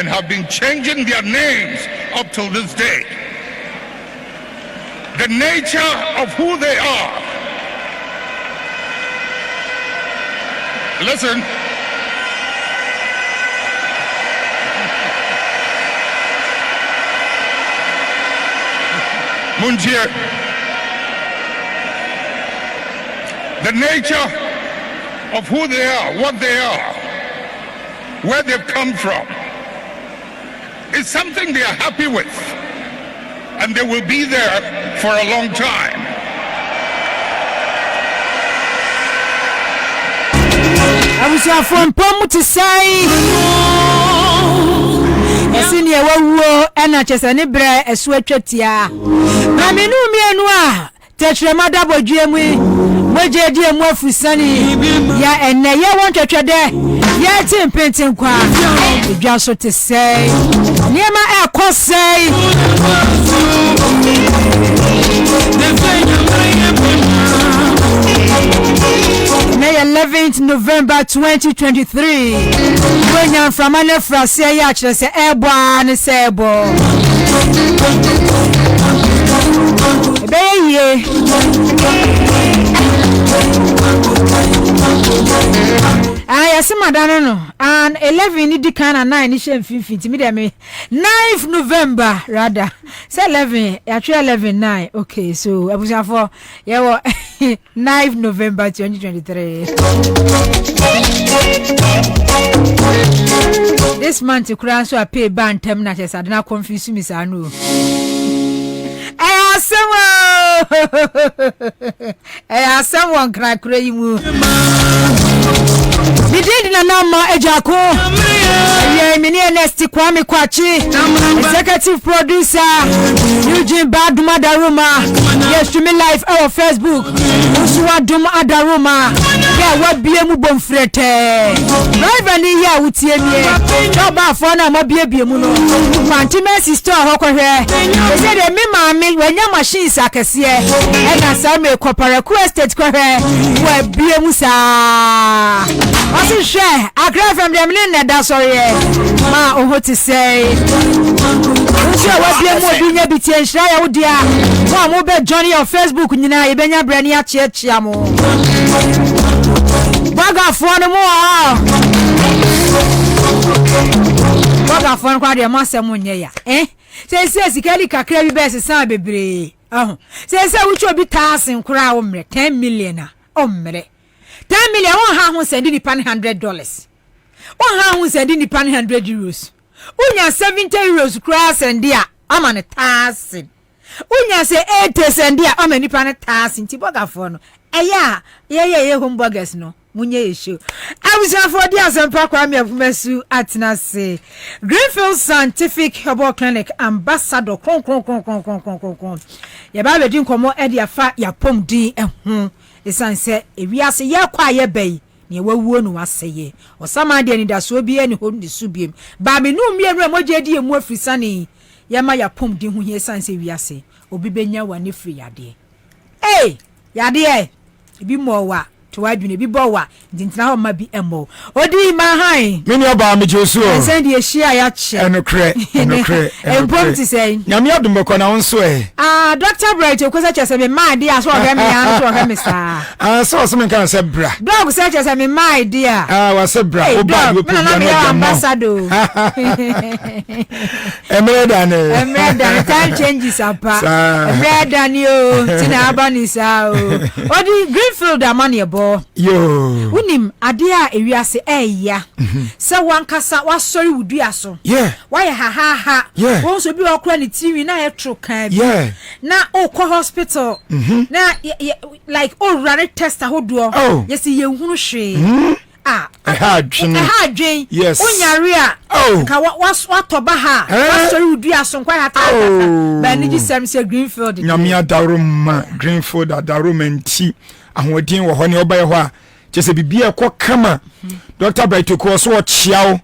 and have been changing their names up till this day. The nature of who they are. Listen. Munjir. The nature of who they are, what they are, where they've come from, is something they are happy with, and they will be there for a long time. I was from Pomu to say, senior wo ena chesane bre eswechetia. Na menu mienwa tetremada bodwemu mojeje emu afusani ya enne ye won twetwede ye timpentin kwa edwa so te say niema ekosei May 11th November 2023 when you're from an Efrasia Yachra say Airborne Sebo Baye I see madano and 11 idi kana 9 ishe 15 me 9th November rather say 11 actually 11 9 okay so abusa for yeah 9th November 2023 this month kura so pay ban term na chesa na confuse me sa no someone crack cray mu we did na nama ejako yeah me next Kwame Kwachi executive producer Eugene Baduma Daruma yes to me live our Facebook Uswa Dum Adaruma yeah what biemu bomfrete driver ni here wutie me no ba fo na mo biemu no Fantimesi store hokwe they say they me maami wanya machines akese e na sa me Koparaku estate kwe we biemu sa Asi share Accra from them in that sorry ma oho to say Uswa we biemu obinya bitie nhra ya wodia wa mo be join your Facebook nyina ye benya brani a chiachia mo baga fo no mo baga fo no kwa de ma se mo nye ya say sikali kakra bi be se bebre say wucho bi tasin kura wo mre 10 million a o mre 10 million won ha ho send ni pan $100 won ha ho send ni pan €100 unya 70 euros kura send dia ama ne tasin unya se 80 send dia ama ni pan tasin ti boga fo no eya ye home burgers no munye issue abusa for dia asempa Kwame Afumesu atena se Greenfield Scientific Herbal Clinic ambassador kon ye ba bedin komo e dia fa ya pom din ehun esanse ewiase ye kwa ye bai ne wawuo no waseye osama de ni da so bi ani ho ndi su biem ba me nu mienu emoje di emu afrisane ye ma ya pom din hu ye esanse wiase obi benya wane free yade yade bi mo wa to adwune bi bowa ntintina ho ma bi emo odi ma han meni oba me josu o send ye share ya che enokre empom ti say nyame adum ko na wonso Dr. Bright ko say chese me ma dia so hwe me ya so hwe me sa so me kan say bra dog say chese me ma dia wa say bra oba go put me ambassador emre time changes apa emre danio tina abani sa o odi Greenfield amani yo unim ade a ewiase eya se wankasa wasori wudua so why ha won so bi okra ni TV na etro kan bi na okọ hospital na like rare test ahodo yes ye hunu hwe dwen unyare a ka watoba ha wasori wudua so kwa hata ba ni gisem se Greenfield nyame adaroma Greenfield adaroma nti ahoden wo ho ne obaye ho a chese bibia ko kama Dr. Bright ko so o chiao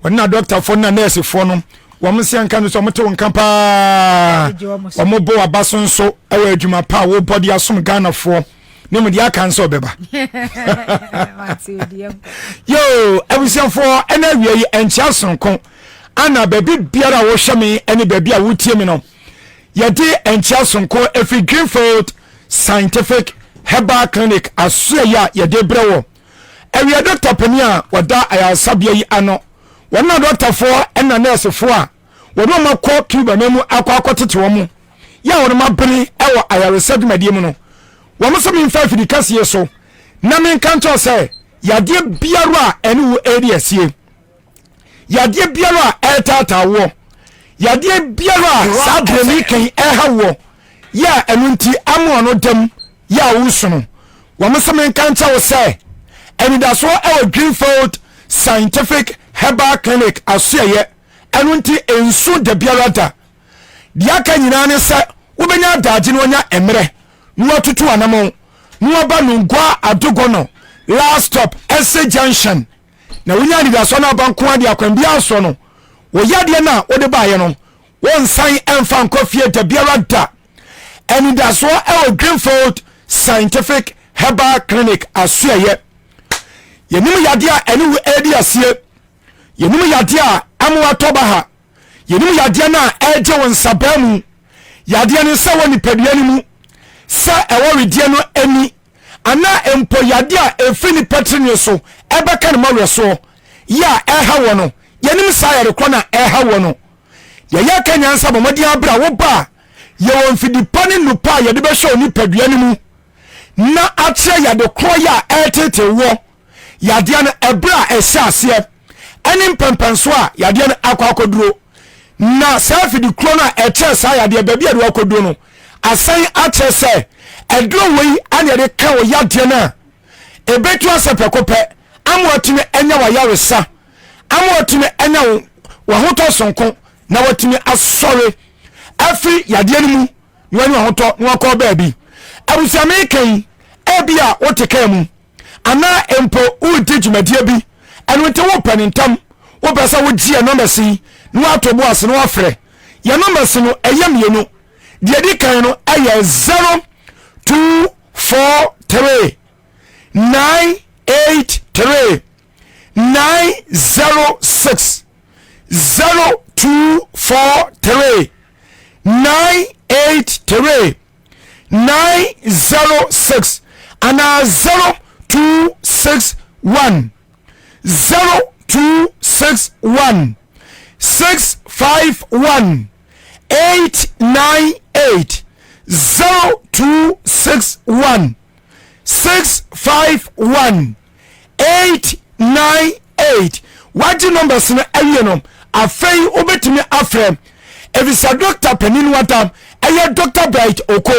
wona doctor fo na nurse fo no wo mse anka no so moto nkampa wo mo bo abaso nso ewa adwuma pa wo body asom Ghana fo ne mo dia kan so beba yo abusian fo ena wie enchia sonko ana baby biara wo hwe me ene baby a wotie me no yɛde enchia sonko every Greenfield Scientific Herbal Clinic asoya yɛde brewo ɛwia doctor pania wada ayasabia yi ano wɔna doctor fo ɛna nurse fo a wɔno makɔ Cuba memu akɔtete wo mu ya wɔno mabere ɛwɔ ayaresadu madie mu no wɔn so mi mfa fidi kase so na men kanto sɛ yade biara a ɛne wo area sie yade biara a ɛtata wo yade biara a sabremi kan ɛha wo ya ɛnu nti amo no dem ya wo sono wɔn so men kanto sɛ ɛni da so ɛwɔ Greenfield Scientific Herbal Clinic asoye ɛnu nti ensu de biara da dia ka nyina ne sɛ wobenya daagye no nya emre no atutu anamo no ba no gwa adogono last stop SA junction na wonya ni so na banko ade akwambia aso no wo yade na wo de baaye no won san emfa nkofie da biara da ɛni da so ɛwɔ Greenfield Scientific Herbal Clinic asoye yenim yade a ɛne wo edi asie yenim yade a amwa toba ha yenim yade na ɛgye won sabamu yade ne sɛ woni padua ni mu sɛ ɛwɔ redie no ani ana empo yade a efini petrini so ɛbɛka ne mawe so ya ɛha wɔ no yenim sa yare kona ɛha wɔ no yɛyɛ ka nyansa bɔmɔden abra wo ba yɛwɔ mfidi pani nupa yɛde bɛhwɛ oni padua ni mu na akyerɛ yade kro ya ɛtete wɔ yade no ɛbra ɛhyɛ aseɛ ɛne mpɛmpɛnso a yade no akɔduro na saa fidi kro no ɛkyɛ saa yade baabi a de akɔduro no asan akyerɛ sɛ ɛduro wei ane de ka wo yade no ebetu asepɛkopɛ amwatumi enya wa yaresa amwatumi enya wo hoto sonko na watumi asɔre afi yade no mu wani hoto no akɔ baabi abusiame kan ebia woteka mu ana empo udi dwumadie bi ɛno nti wo panintam wo pɛsɛ wo gie number si no atobo ase no afrɛ ya number si no ɛyɛ mienu de di kan no ɛyɛ 0243 983 906 0243 983 906 ana 0261 0261 651 898 0261 651 898 waji numbers na awie no afei obetimi afrem evisa doctor panin wata eye Dr. Bright Oko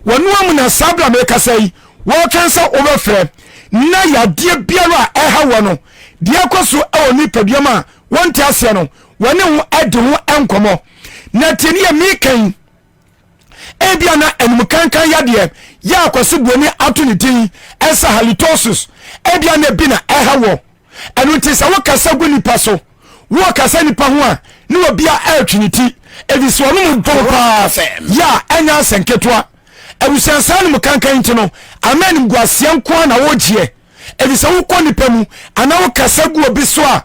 wonu amuna sabra me kasai wo kansa obefrem na yade biara ɛha wɔ no de akoso ɛwɔ ni paduama wonte ase no wone ho ade ho enkomo na teni ya mikan ebia na enmukankan yade ya akoso buoni ato ne tin ɛsa halitosis ebia na bi na ɛha wɔ ɛno nti sɛ wo kasa gu nipa so wo kasa nipa ho a ne obia ɛtwiniti ebiso no mu bopa ya enya senketwa abusansa no mukankan nti no amen guasia nko na wo gie ebisa wo kɔ nipa mu ana wo kasa gu obi so a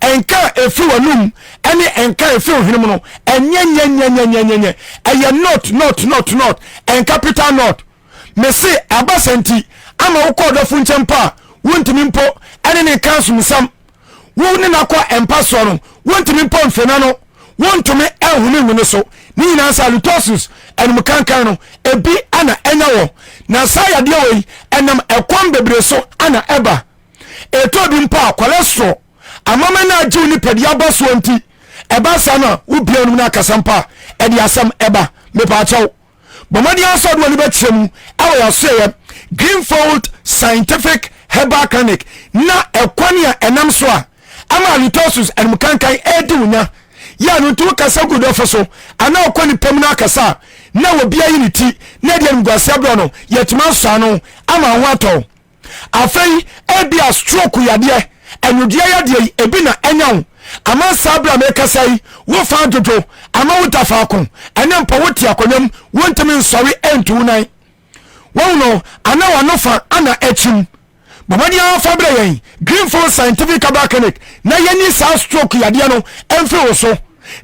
enka efi wanum ene enka efi ohwenum no enyenyenyenyenyenye eye not en capital not me se abasanti ama wo kɔ dɔfo nkyempa wontimi mpo ene ne kanso musam wo ne nakɔ empa so no wontimi mpo mfena no wontumi ehunu so ni nyina salitosis enum kankan no ebi ana enya wo na sa yade wo enam ekwam bebre so ana eba eto bi mpa cholesterol amama na ajiw ni pedi abaso nti eba sa na ubia num na kasampa edi asam eba me pa chaw bomadi aso do ni betrem awo yasoye Greenfield Scientific Herbal Clinic na ekwani a enam so a ama litosis enum kankan edi unya ya no tu kasa gudofo so ana okwani pam na kasa na obia yi ni ti na de ngwase abro no yetima so no ama ho ato afei ebia stroke yade enudie yade ebi na enyawo ama sabra me kasa yi wo fa dodo ama wo tafa ko ene mpa wo ti akonyam wontimi nsori entu nan wo no ana wa no fa ana echim bamani afabre yen Greenfield Scientific Herbal Clinic na yeni sa stroke yade no emfe wo so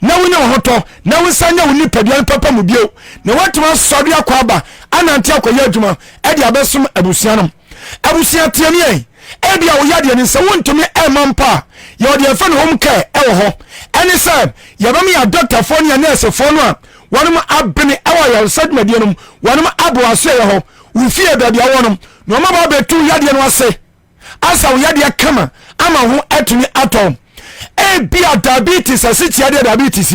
na wonya hoto na wonsanya woni paduan papa mu bio na watuma sori akwaba anante akoya adwuma e de abesum abusia no abusia tie ne e bia wo yade ne se wontumi e mampa ye de fa no home care e wo ho ene se ye ba me ya doctor fo ne nurse fo no a wonum abene e wo ya sadmade no wonum abo aso ye ho wo fie da bia wonum no ma ba betu yade no ase asa wo yade kama ama ho atuni atom bia diabetes asitia de diabetes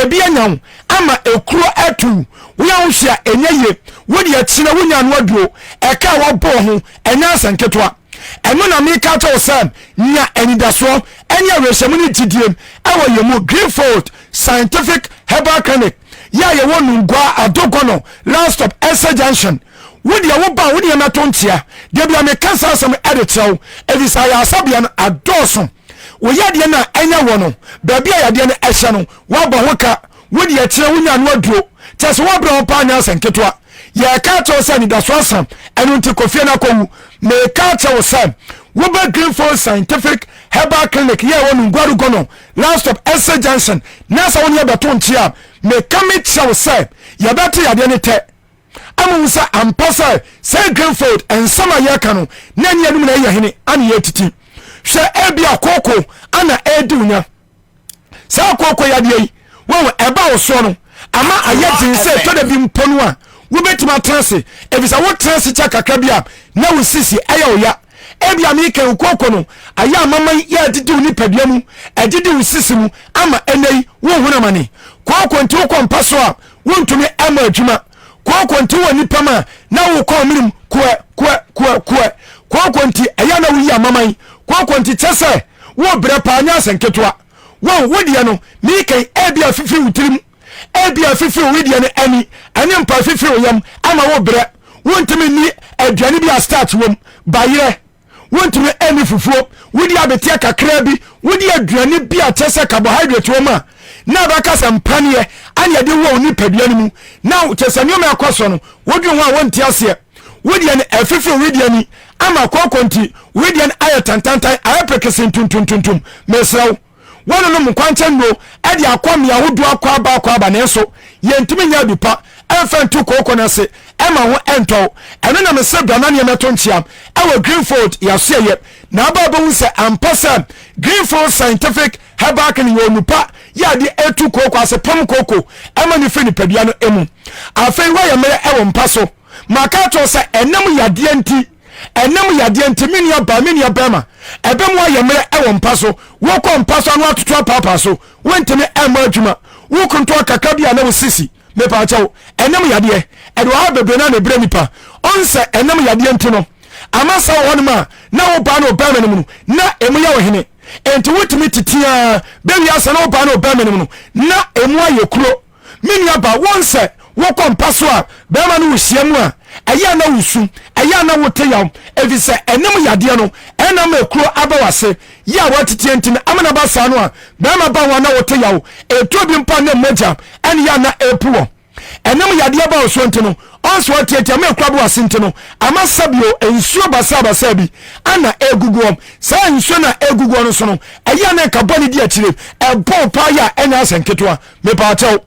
bia nyawo ama ekuro atu wo ya wo hia enye wo de akina wo nya no aduo eka wo bo ho enya asanketwa eno na me ka to sam nya enidaso enya rehemu ni gidiem ewo yemu Greenfield Scientific Herbal Clinic ya ye wonu ngwa adogono last stop Ansah junction wo de wo ba wo de na tontia de bia me kansa asem edetrew evisa ya asabia no adoso wo yade na enya wo no baabi a yade na ehye no wo ba hoka wo de akire wo nya no aduo tese wo bra wo pa nya asanketwa ye ka to se ni da so asam enu nti kofie na kowu me ka to wo sam wo ba Greenfield Scientific Herbal Clinic ye wo ngwaru gono last stop Ansah junction na sa woni abeto ntia me kame tse wo se ye bete yade ne te amunsa ampasa se Greenfield ensama ye ka no na nya dum na ye hene ani ye titi hwe ebia koko ana edunya sa koko yade yi wo eba wo so no ama ayedin se to da bi mponu a wo betima transe ebisa wo transe cha kakra bia na wo sisi aya oya ebia me ke koko no aya mama ya didi ni padua mu edidi wo sisi mu ama enei wo huna mane koko nti wo kompa so a wo ntumi ama adwuma koko nti wo nipa ma na wo ko minim koko nti aya na wo yi mama koko nti chese wo bre pa anya senketwa wo de no me ke ebia fifi wutirim ebia fifi widie ne ani mpa fifi yam ama wo bre wontimi ni aduane bi a start wom bayire wontimi eni fufuo wodi abetia kakra bi wodi aduane bi a chese carbohydrate woma na baka sampanie anya de wo ni padua mu na chese nyoma akoso no wodi ho a wonti ase wodi ne afifi widie ni ama kokonti wodi ne ayatantantan ayapekese tuntuntuntum mesraw wono no mkwanche no ade akwam ya hodo akwa na eso yentimi nya bipa enfantu kokko na se ema ho ento eno na mese bana ne meto ntiam ewo Greenfield ya so ye na aba hu se ampasa Greenfield Scientific Herbal Clinic yonupa ya de etu kokko ase pom kokko ema ni fini padua no emu afei wa ya mere ewo mpaso maka to se enam yade enti mini aba ma ebem wa yemre ewo mpaso wo ko mpaso anu atoto papa so wentime ema adwuma wo kunto kakra bia na wo sisi me pa chawo enam yade edo ha bebe na bre nipa onse enam yade enti no amasa wo ma na wo ba na obama no na emu ya wo hene enti wotimi titia be wi asa na wo ba na obama no na emu ayekuro mini aba wonse wo ko mpaso a be ma no wo hia mu a aya na wusu aya na wote yaw evise enem yade no enam ekuro abawase ya watete entin amana basa no a be ma ba wa na wote yaw eto bi mpa na moja en ya na epuo enem yade ba oso entino onso watete ma ekuro abawase entino ama sabio ensuo basa bi ana eguguom sa ensuo na eguguo no so no aya na ka boni di akire ebo pa ya enya asenketwa me pa taw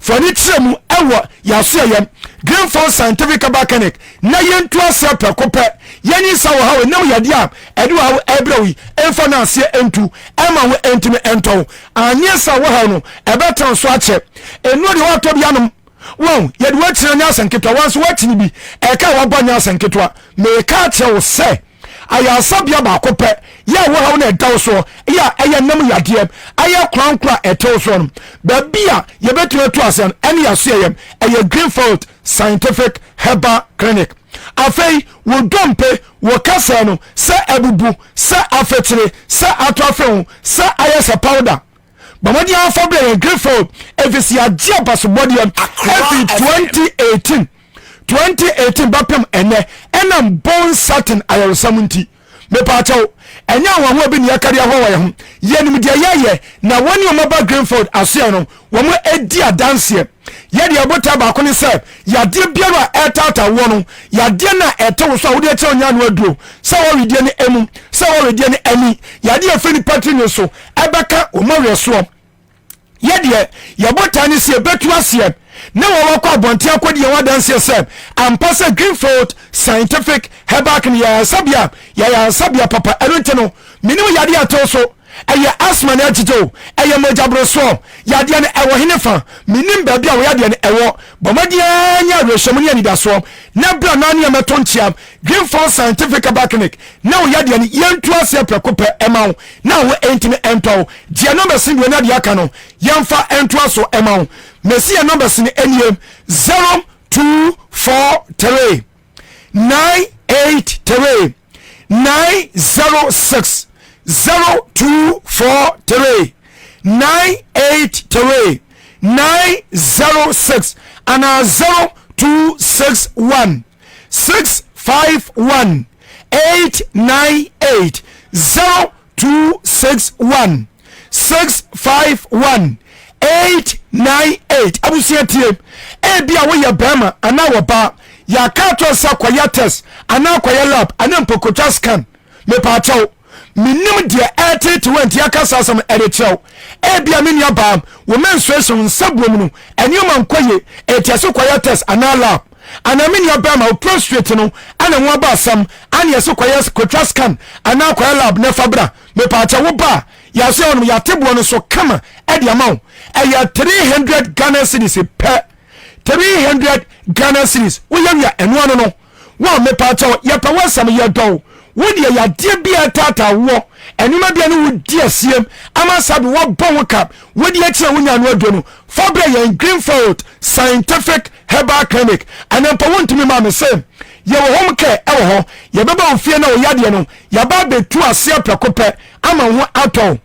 fani tremu ewo yaso yem Greenfield Scientific Herbal Clinic na yentu ase pekope yeni sa wo ha nam yade a edu ha ebrawi emfa na ase entu ema wo entime ento anye sa wo ha no ebetan so ache enu de wato bia no wo yede watire nya asenketwa wanso watini bi eka wa banya asenketwa me ka che wo se aya sabia ba kope ya wo ha na edaw so ya eye nam yade aya krankra eto so no ba bia ye betu etu ase ene yaso yem eye Greenfield Scientific Herbal Clinic afei wo dompe wo kasa no se abubu se afetire se atofehu se ayesa powder bamadi afabre Greenfield efisi agia basobodi every 2018 bapem ene enam bon satin ayarsamunti me pacho enya wanwa bi ne yakari ho wa ye ho ye nim de ye na woni o maba Greenfield aso no wo mo edi adanse ye de abota ba ko ne se ya de biara etata wo no ya de na eto so wo de che onya no aduro se wo redie ne emu se wo redie ne ani ya de afeni patri so ebeka o mo weso ye de ya bota ne se betu ase na wo wakọ abonte akodi ye wadanse se ampasa Greenfield Scientific Herbal Clinic ya sabia papa erunte no minim yade ato so eye asthma na agito eye mojabroso yade ne ewo henefa minim ba bia wo yade ne ewo bomadia nya rehwemu ne anidaso na bra na ne meto nchiam Greenfield Scientific Herbal Clinic na wo yade ne yentu ase prekope emawo na wo entime ento dia number sinwe na dia ka no yemfa ento aso emawo Messia numbers in NM 0243 983 906 0243 983 906 and 0261 651 898 0261 651 898 abusia tie bia wo ye bema ana wo ba ya kato sa kwaya test ana kwaya lab ana mpokota scan me pa chaw minim de 80 ya kasa sam erechew bia me nia ba wo mensuation nsabuom no enioma nkoye etiaso kwaya test ana lab ana me nia ba ma prostate no ana wo ba sam ana yeso kwaya kwatra scan ana kwaya lab ne fabra me pa chaw wo ba ya se onum ya tebo no so kama edi amaw eya 300 Ghana cedis per 300 Ghana cedis wo ya enu ano no wo me pa chaw ya pa wasam ya do wo de ya de bia tata wo enuma bia no wo di asiem ama sabe wo bon cap wo de akira wo nya no ado no fabra ya Greenfield Scientific Herbal Clinic anampa wontumi ma me se ye wo hom ke e wo ho ye beba ofie na wo yade no ya ba betu ase prekope ama ho ato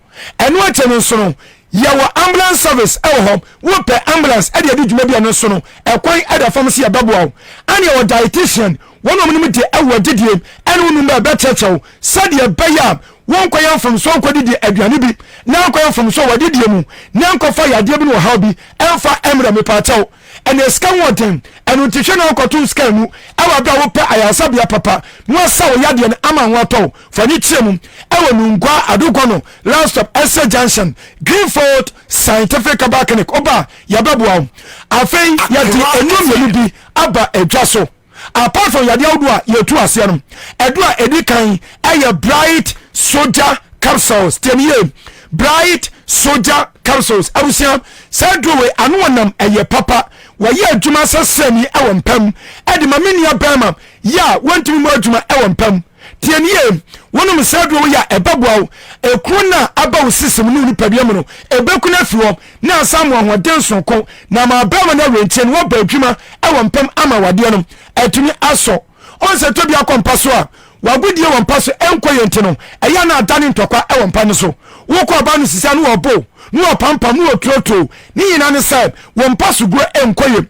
enu ache no so no yawo ambulance service ewo hom wo pe ambulance e de dwuma bia no so no ekwan e da fam se yababo ani wo dietitian wono munum de ewo didiem enu num ba bechechew sade beya won kwaya fam so kwadi aduane bi na kwaya fam so wadidiem na nkofa yade bi no ha bi emfa emra me pachew ene scan woden enu tihwe na okotu scan mu ewa bia wo pe ayasa bia papa no sa wo yade ne ama ho ato fani chiemu ewo nungwa adogo no last stop Ansah junction Greenfield Scientific Herbal Clinic oba yababua afei yade enum bi aba edwa so apart from yade awdo a yetu ase no edo a edi kan eye bright soldier capsules temiye bright soldier capsules abusia sadrowe anu wonam eye papa waye adwuma sasani ewompam edi mamenia bema ya wantumi mu adwuma ewompam tieniye wonum sadrowe ya ebabua ekrona abawo system no ni pabiam no ebekuna fiwo na samu ahoden sonko na ma bema na rentie no ba adwuma ewompam ama wade no etumi aso onse to bia kompaso a wagudie wompaso enkoye ntino eya na adane ntokwa ewompa no so woko aba no sisia no obo no pampa no otroto ni yina ne sai wompaso go enkoye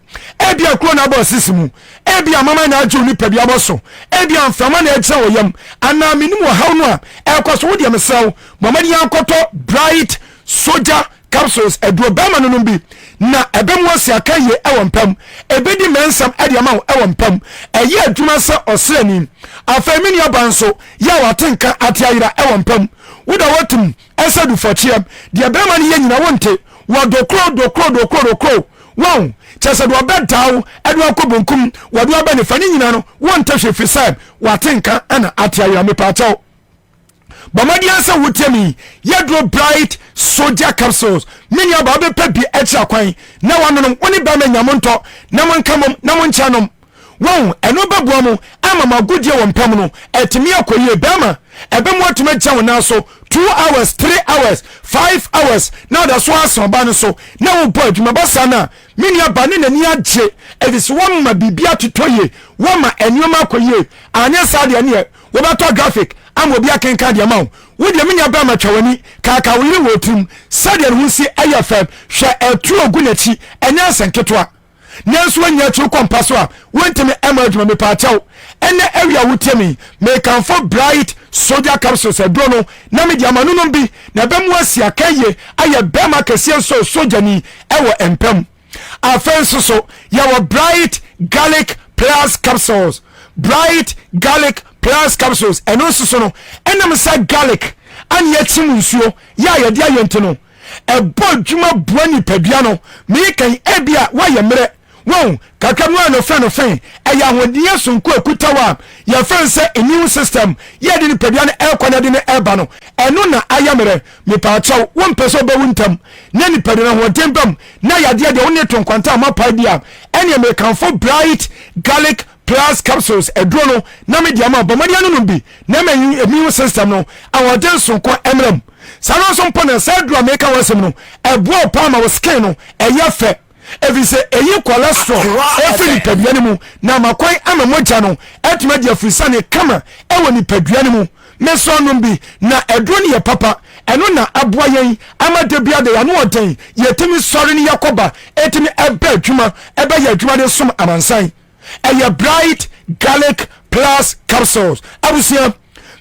ebia kro na ba sisimu ebia mama na aju ni pabia boso ebia mfama na echa woyam ana minimu haw no a ekoso wo de mesew mama di ankoto bright soldier capsules edo bama no bi na ebem wasi akaye ewompam ebedi mensam ediama ewompam eye adwuma se osrani afamini abanso ya watenka atiayira ewompam woda watum esadu fochiem de bema ne nyina wonte wodokro wow chese do bedaw edo akobonkum wodo abane fani nyina no wonte hwefisam watenka ana atiayira mepachaw Bamadi Ansah wutemi yedro bright soldier capsules mini aba be pebi echa kwan na wanonom woni ba ma nyamonto na monkamom na monchanom won eno babuo mu ama magudie wompam no etimi akoye bema ebem watuma chawo na so 2 hours 3 hours 5 hours now that's why so ba no so na wo boy dwuma basa na mini aba ne nani agye edis won ma bibia totoye won ma enyoma akoye anya sade ne wo beto graphic am obi akenka de mawo wo de menya ba ma twawani kaka wo wotum sade no si ayafam hwe etu ogunachi enya senketwa nanso anya tru kompa so a wontimi emerge me pa chaw ene area wutemi me kan for bright soldier capsules adro no na me dia manu no bi na bemu asia kaye aye bema kese so soldier ni ewo empem afenso so yawo bright garlic plus capsules bright garlic plus capsules eno so no enam sa garlic an yetim nsuo ya ye dia yente no ebo dwuma buani padua no me kan ebia wa ye mere won kakam no fen eya hodiye sonko akutawa ya fen se immune system ye de ni padua no ekwana de ne eba no eno na ayamere me pa chaw won peso be wuntam na ni padua no hodembam na ya de woni tonkwanta mapa dia ene me kan for bright garlic plus capsules edrono na me dia ma bomadi anu no bi na me immune system no awoden sonko emrem sano so mpona sadru ameka wasem no ebo pa ma wo skin no eyefe evise eyi cholesterol efiri padua ne mu na makwan ama moja no etuma dia frisane kama ewo ni padua ne mu meso no bi na edro ne ye papa eno na aboa yen ama de bia de ya no oden yetimi sori ne yakoba etimi ebe adwuma ebe ya adwuma de som amansan eye bright garlic plus capsules abusia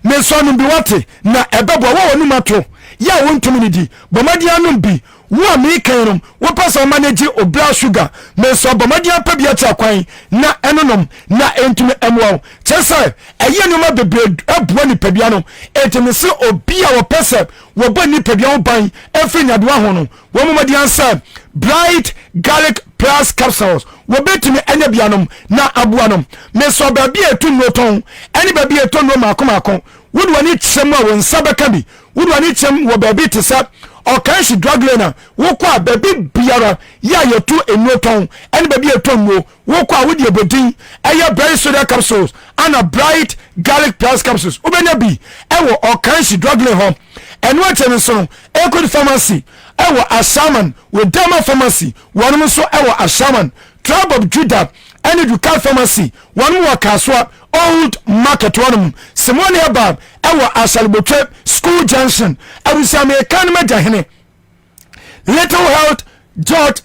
meso no bi wate na ebebo wo wonu mato ya wontum ni di bomadia no bi wo me kanum wo pasa manage o blood sugar me so bomadia pa bia cha kwan na enonom na entum emwo chese eye no ma bebre abuo ni padua no etimi se obi a wo pese wo ba ni padua wo ban efri nyadoa ho no wo momadia Ansah bright garlic plus capsules wo betimi enya bianom na aboanom me so ba bia etum no ton eni ba bia etum no makomako wo do ani kyem a wo nsa beka bi wo do ani kyem wo ba bi tesa o kan shi drug lena wo kwa baby biara ya yetu enuoton eni baby etonwo wo kwa wo de bodin eye bright soda capsules and bright garlic plus capsules ubenya bi ewo o kan shi drug lena ho enu achen so Equid pharmacy ewo Ashaman with Derma pharmacy wonu so ewo Ashaman Tribe of Judah eni Duka pharmacy wonu wa kaswa old market one Simone Abab ewo Asalbotwe school junction abusia me kan majahene Little Health George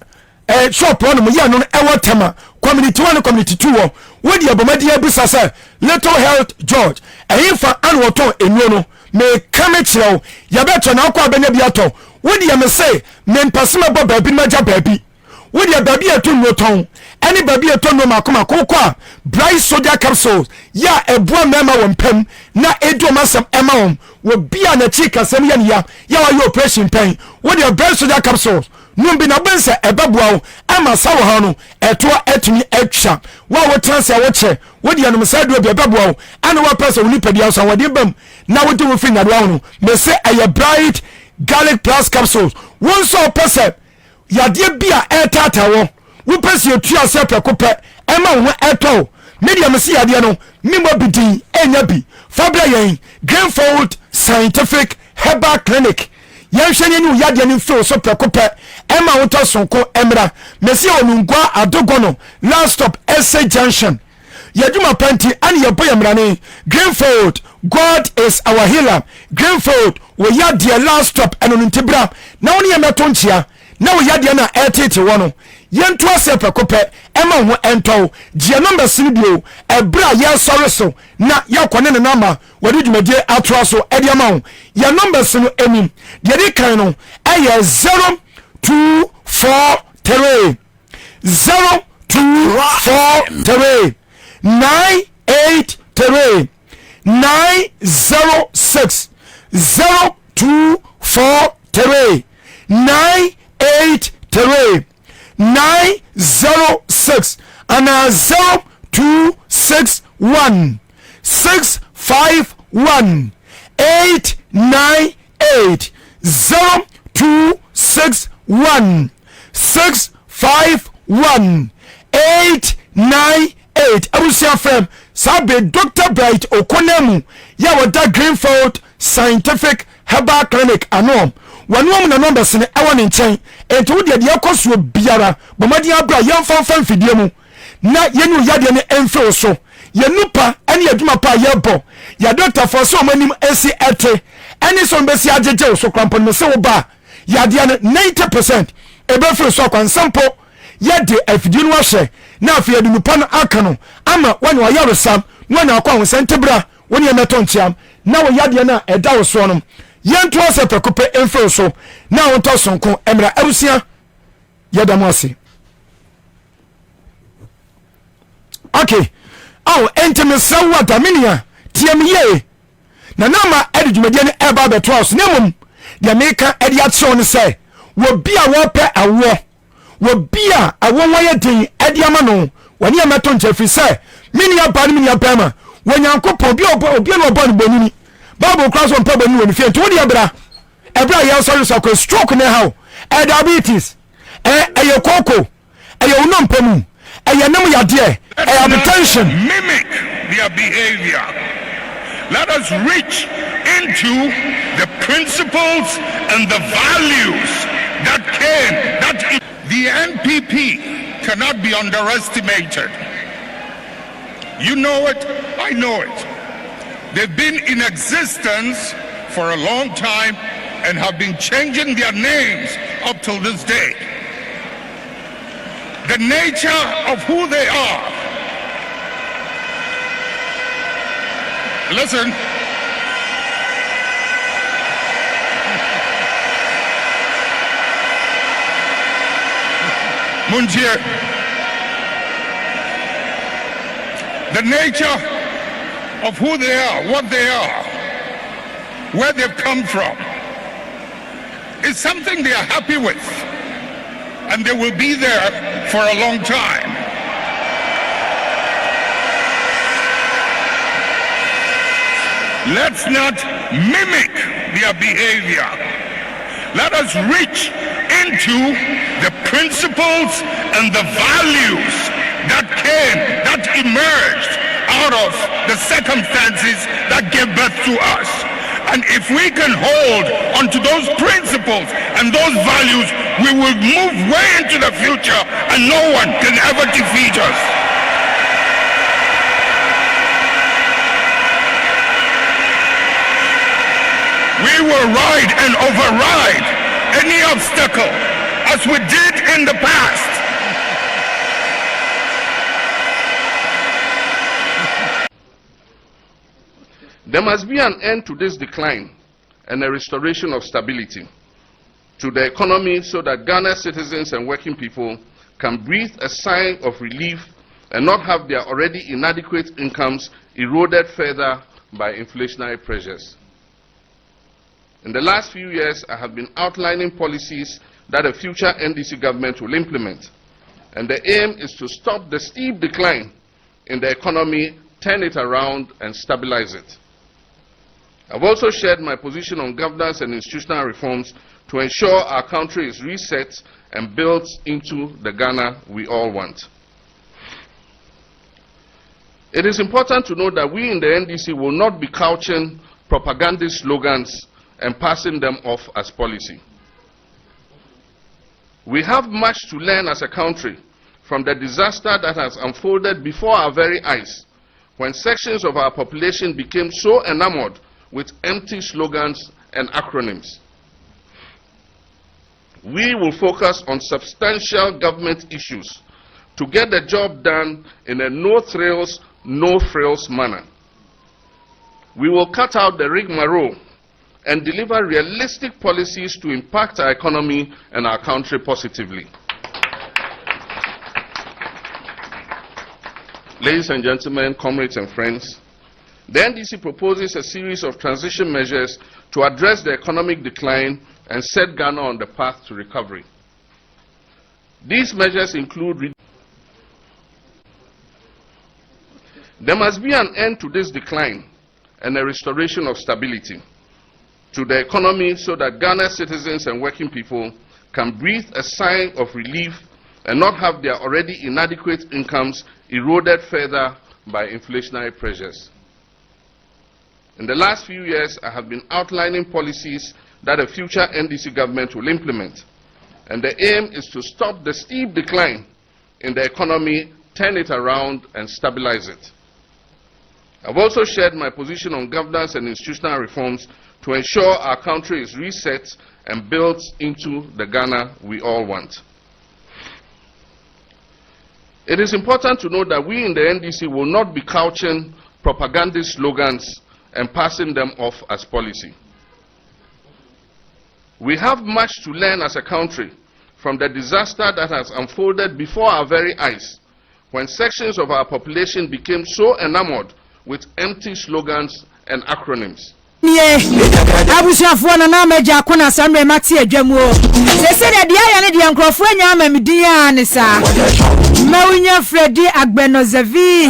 shop one ya no ewo tema community 1 community 2 wo di abomadi abisa say Little Health George eyifa anwoto enuo no me kame chiro ya beto na akwa benya biato wo di me say me mpasema bo baabi maja baabi wo di baabi eto nuoton any baby eto no makoma kokwa bright soda capsules ya ebua mema wompem na edu masam ema won wo bia na chika sem ya ya wa operation pen wo di bright soda capsules no bi na bense ebabua wo ama sawo ha no eto etumi etwa wo transe wo che wo di anum sadu bi ebabua wo ana wo pese wo nipadia so wo di bam na wo di wo fi na do no me se aye bright garlic plus capsules won so pese ya de bia etata wo wo pese etua se prekope ema wo eto medium si ade no mimo bidin enya bi fabra yen Greenfield Scientific Herbal Clinic yen hwene ni yade ni feel so prekope ema wo to sonko emra mesi onungwa adogono last stop SA Junction yaduma panti ani yeboyamrane Greenfield God is our healer Greenfield wo yade last stop enonntibra na woni yemeto nchia na wo yade na etete wono yentu ase prekope ema ho ento dia number sinibio ebra ye sorry so na yakone ne number wadi dwumadie atro so ede ma ho ya number sinu enim de di kan no eye 0243 0243 983 906 0243 983 906 and 0261 651 898 0261 651 898 abusia frem sabe Dr. Bright Okonemu ya wada Greenfield Scientific Herbal Clinic anom wanuom na numbers ne ewo ne nchen ento de de yakoso biara bomadi abra yemfanfan fidie mu na yenu yade ne emfe so yenupa ene adwuma pa yebo ya doctor for so manim esi ete ene so mbesi ajeje so krampo ne se wo ba yade ne 90% ebe firi so kwan sample yɛde afidie no ahyɛ na afei yɛde nipa no aka no ama wɔne ɔyaresam na wɔne akɔ ahosɛntebra wɔne yɛmɛtɔ nkyɛam na wɔyadeɛ no a ɛda wo soɔ no yɛntoa sɛ pɛkopɛ ɛmfiri so na wontɔ sonko mmra abusua yɛda mo ase okay awo enti mesɛ wo adamenia tiam yie na nama ɛde dwumadie no ɛba bɛtoa so na mmom deɛ meka ɛde akyerɛw no sɛ wɔbi a wɔpɛ awoɔ wɔbi a awoɔ wɔyɛ den ɛde ama no wɔne yɛmɛtɔ nkyɛ firi sɛ mene yɛba no mene yɛba ma wɔnyankopɔn obi na ɔbɔ no bɔnini bible kora so mpɛ bɔnini wɔ ne fie nti wode yɛbra ɛberɛ a yɛsɔre so akɔ stroke ne haw ɛyɛ diabetes ɛyɛ koko ɛyɛ wonompa mu ɛyɛ nem yadeɛ ɛyɛ hypertension. Mimic their behavior. Let us reach into the principles and the values that the NPP cannot be underestimated. You know it, I know it. They've been in existence for a long time and have been changing their names up till this day. The nature of who they are. Listen. Munjie. The nature of who they are, what they are, where they've come from, is something they are happy with. And they will be there for a long time. Let's not mimic their behavior. Let us reach into the principles and the values that emerged out of the circumstances that gave birth to us. And if we can hold onto those principles and those values, we will move way into the future and no one can ever defeat us. We will ride and override any obstacle as we did in the past. There must be an end to this decline and a restoration of stability to the economy so that Ghana's citizens and working people can breathe a sigh of relief and not have their already inadequate incomes eroded further by inflationary pressures. In the last few years, I have been outlining policies that a future NDC government will implement, and the aim is to stop the steep decline in the economy, turn it around and stabilize it. I've also shared my position on governance and institutional reforms to ensure our country is reset and built into the Ghana we all want. It is important to note that we in the NDC will not be couching propagandist slogans and passing them off as policy. We have much to learn as a country from the disaster that has unfolded before our very eyes, when sections of our population became so enamored with empty slogans and acronyms. We will focus on substantial government issues to get the job done in a no-thrills, no-frills manner. We will cut out the rigmarole and deliver realistic policies to impact our economy and our country positively. Ladies and gentlemen, comrades and friends, the NDC proposes a series of transition measures to address the economic decline and set Ghana on the path to recovery. These measures include there must be an end to this decline and a restoration of stability to the economy so that Ghana's citizens and working people can breathe a sigh of relief and not have their already inadequate incomes eroded further by inflationary pressures. In the last few years, I have been outlining policies that a future NDC government will implement, and the aim is to stop the steep decline in the economy, turn it around and stabilize it. I've also shared my position on governance and institutional reforms to ensure our country is reset and built into the Ghana we all want. It is important to note that we in the NDC will not be couching propagandist slogans and passing them off as policy. We have much to learn as a country from the disaster that has unfolded before our very eyes, when sections of our population became so enamored with empty slogans and acronyms. Abusuafo na meja akona samre mati adwamu se de dia ne de nkrofo anya amamidia ne sa mawunya Fredi Agbenozavi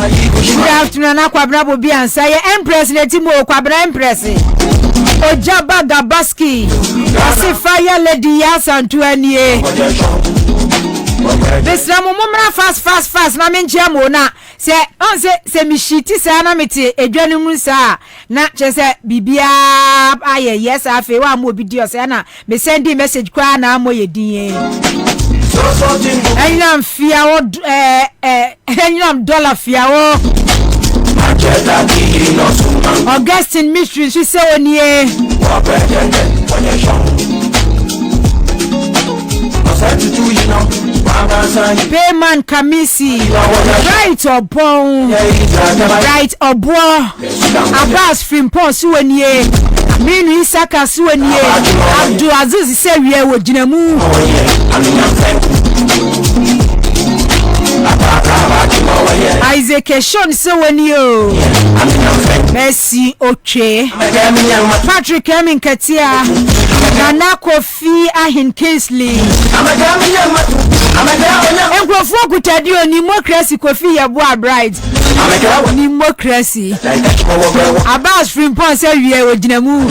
good afternoon na Kwabena Bobie Ansah ye empress ne timo Kwabena empress Ojaba Gabaski Asifaya Lady Yasantu anie Besra mumra fast na menchia mo na se mishiti sa na meti edwanu mu sa na chese bibia aye yes afi wa mo bidio sa na me send message kwa na mo yedin enam fiawo enam dollar fiawo Augustine Mystery she say onie Payman Kamisi right obo Abbas Frimpon suwanie Minu Isaka suwanie Abdul Aziz sewie wo ginamu Isaac Eshon suwanie Messi Oche Patrick Emin Katia Nana Kofi Ahin Kingsley Enkrofo kutadio ni democracy Kofi Yeboah Bright ni democracy Abbas Frimpon say wie odinamu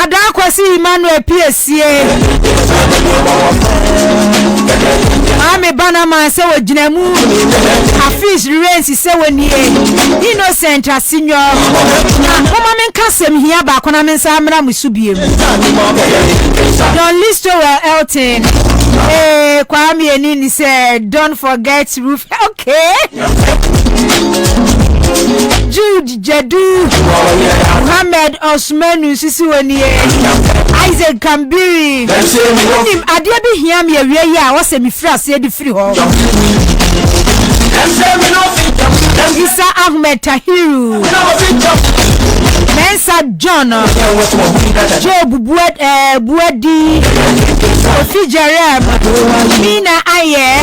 Adakwasi Emmanuel PSC Ame Banama say odinamu Hafiz Rensi say woni Innocent Asinyo Mama men kasem hia ba kona men sa amra musubiem Don Listo Elton Kwame Enini said don't forget roof okay Jude Jadu Muhammad Osmanu Sisiwani Isaac Kambiri Nim adia bi hia me awie ya wo se mi free ase di free ho Isa Ahmed Tahiru Mensa John Job Buedi Ofi Jareb Mina Aye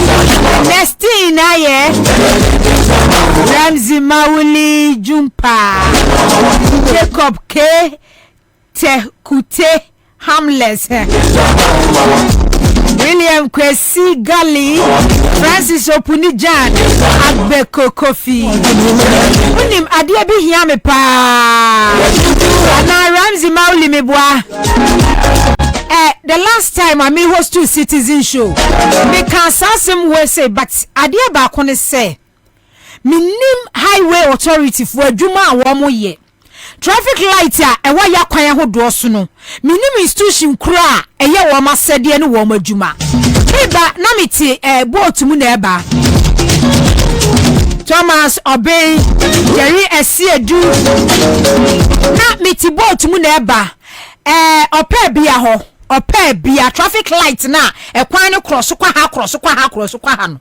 Nestin Aye Ramzi Mauli Jumpa Jacob K Tekute Hamless William Kwesi Gali Francis Opunijan Agbeko Kofi Unim adia bi hia me pa na Ramzi Mauli meboa the last time I host to Citizen Show me can some we say but adia ba ko ne say minim highway authority for adwuma a wo mo ye traffic light a ewa ya kwan ahodo so no minim institution kura eye wo ma sede ne wo ma adwuma eba na meti boat mu na eba Thomas Obey Jerry Esiedu na meti boat mu na eba opa bia ho opa bia traffic light na ekwan ne cross kwa ha no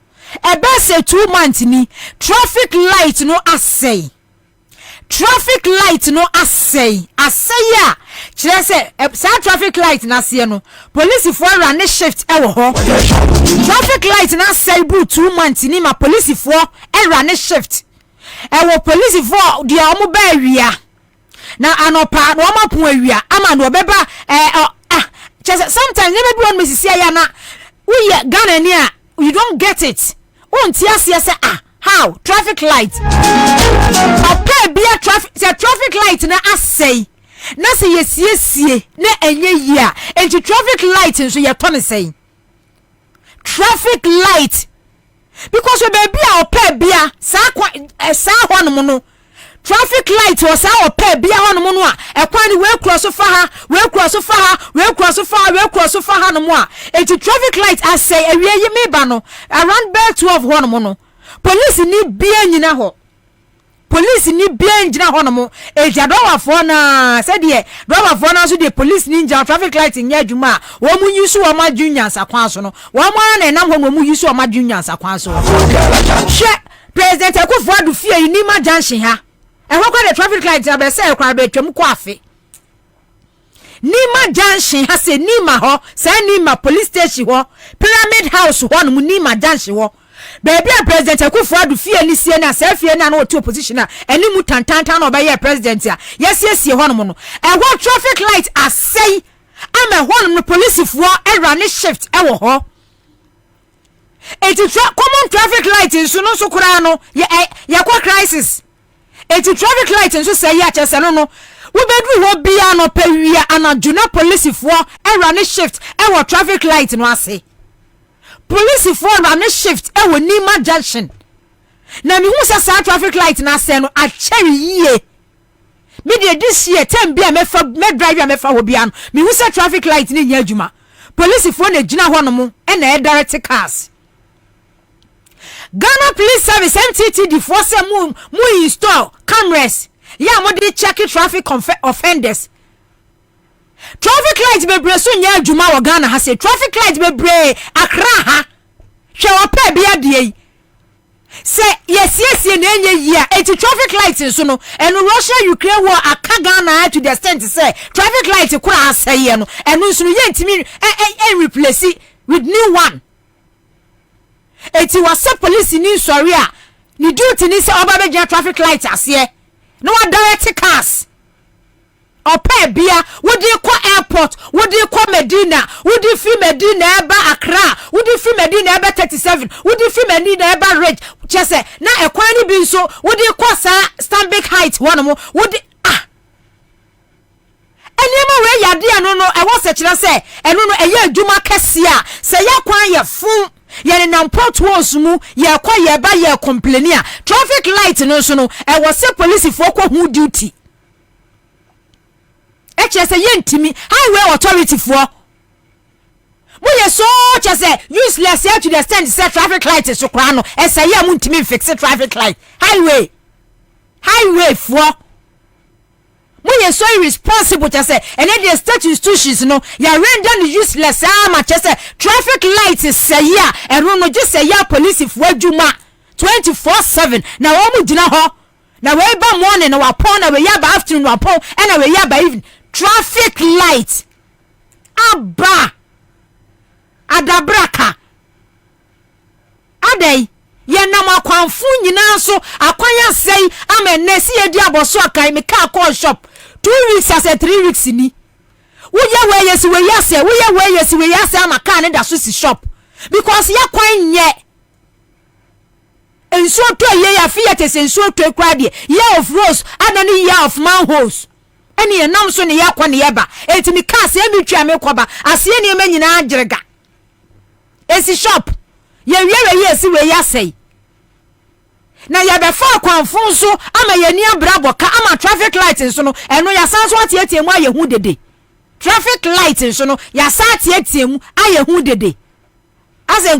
ebe se 2 months ni traffic light no asay ya kire se sa traffic light na se no police for run shift e wo ho traffic light na say bu 2 months ni ma police for run shift e wo police for dia omo ba awia na anopa no omo pon awia ama no beba kire se sometimes never be one mesisi ya na we Ghana ni a you don't get it untia say how traffic light opa bia traffic light na asay na say yesiesie na enye yia enti traffic light nso ye to ne say traffic light because we baby opa bia sa hono no traffic light was our opa bia hono no a ekwan we cross fa ha no mo a enti traffic light asay awie ye me ba no around bell 12 hono no police ni bia nyina ho police ni bia njina ho no mo eja dowafo na said ye dowafo na so the police ninja traffic light nya adwuma wo mu yusu wo ma junior sakwan so no wo ma na nam ho mu yusu wo ma junior sakwan so she president Akufo-Addo fie ni ma junction ha e ho kwa the traffic light abese e kwa betwam kwa afe ni ma junction ha se ni ma ho se ni ma police station ho pyramid house ho no mu ni ma junction ho baby president Akufo-Addo fie ni sie na se fie na otu opposition a eni mu tantantan na obaye president a yesiesie ho no e ho traffic light asai ama ho no police fo e run shift e wo ho common traffic light nso no so kura no ya kwa crisis traffic light nso say ya chese no wo bedu ho bia no pawia anaduna police fo e run shift e wo traffic light no ase police for run shift e wo Nima junction na mi hu sa traffic light na se no a cherry yie me de this year time bia me drive me fa ho bia no mi hu sa traffic light ni nya adwuma police for na gina ho no mo e na e direct cars Ghana Police Service MTTD for say mu install cameras ya mo de check traffic offenders. Traffic light bebre so nya adwuma wo Ghana ha say traffic light bebre Accra ha hwe wo pa bia de say yes na enye yia eti traffic light so no enu Russia Ukraine war aka Ghana to the extent say traffic light kura aseye no enu so ye ntimi replace with new one. Eti wase police ni sorry a ni duty ni say oba be traffic light ase no wa direct cars opa bia wodi kwa airport wodi kwa Medina wodi fi Medina eba Accra wodi fi Medina eba 37 wodi fi Medina eba Ridge chese na ekwan ni bi nso wodi kwa sa Stanbic Height one mo wodi enema we yade anu no e wo se kire se enu no eye adwuma kese a se yakwan ye fun yene na potholes mu ye kwa ye ba ye complain a traffic light no so no e wo se police fo kwa hu duty e che se ye ntimi highway authority fo mo ye so che se useless here to the stand say traffic light so kwa no e se ye mu ntimi fix traffic light highway fo mo ye so irresponsible to say and the state institutions no ya render useless ama to say traffic light is say ya and no just say ya police for adwuma 24/7 na wo mu gina ho na we ba morning na wapon na we ya ba afternoon wapon and na we ya ba evening traffic light abba adabraka adai ye nam akwanfu nyina so akwanya sei ama nesi ye di aboso akai me ka call shop 2 weeks as 3 weeks ni wo ye we yes we yes ama ka ne da so si shop because ya kwan nye enso to ye ya fiat enso to kwade year of rose anani year of manholes eni ye nam so ne ya kwa ne ye ba etimi ka se mi twa me koba ase ne ma nyina agyerega esi shop ye wiere ye si we yasei na ya be fa kwanfo so ama ye ni abrabo ka ama traffic light so no eno ya san so atietie mu aye hu dede traffic light so no ya sa atietie mu aye hu dede ase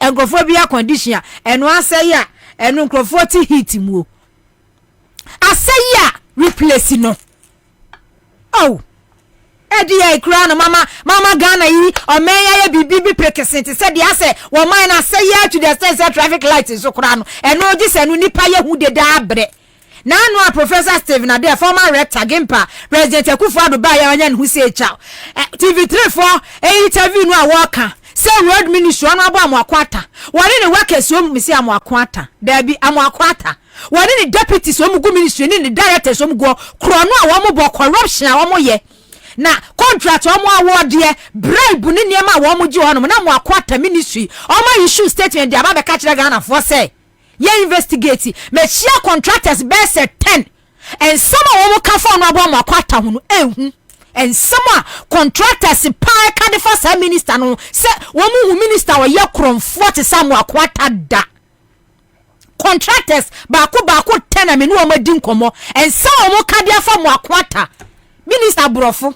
enkrofo bi condition eno asey a eno enkrofo ti heat mu asey a replace no oh edi ya ikra no mama Ghana yi o men ya bibi prekesente said ya say wo man na say ya to the state traffic light so kra no eno gi se no nipa ye hu de da abre na anu a Professor Stephen Ade former rector Gimpa President Akufo-Addo ba ya anya hu say cha TV3 for interview no a worker say road ministry no abo amoakwata wori ne workers o mu si amoakwata da bi amoakwata wori ne deputies o mu go ministry ni directors o mu go kro no a wo mu bo corruption a wo mu ye na contract omo award ye bribe ni niam a wo mo gi hono na mo akwata ministry omo issue statement dia ba be ka kire Ghana for say ye investigate me share contractors be say 10 and some of wo ka for no abo mo akwata hono ehu and some contractors pa ka de for say minister no say wo mu minister wo ye kromfo te some akwata da contractors ba ko 10 na me no mo di nkomo and some wo ka de for mo akwata minister brofo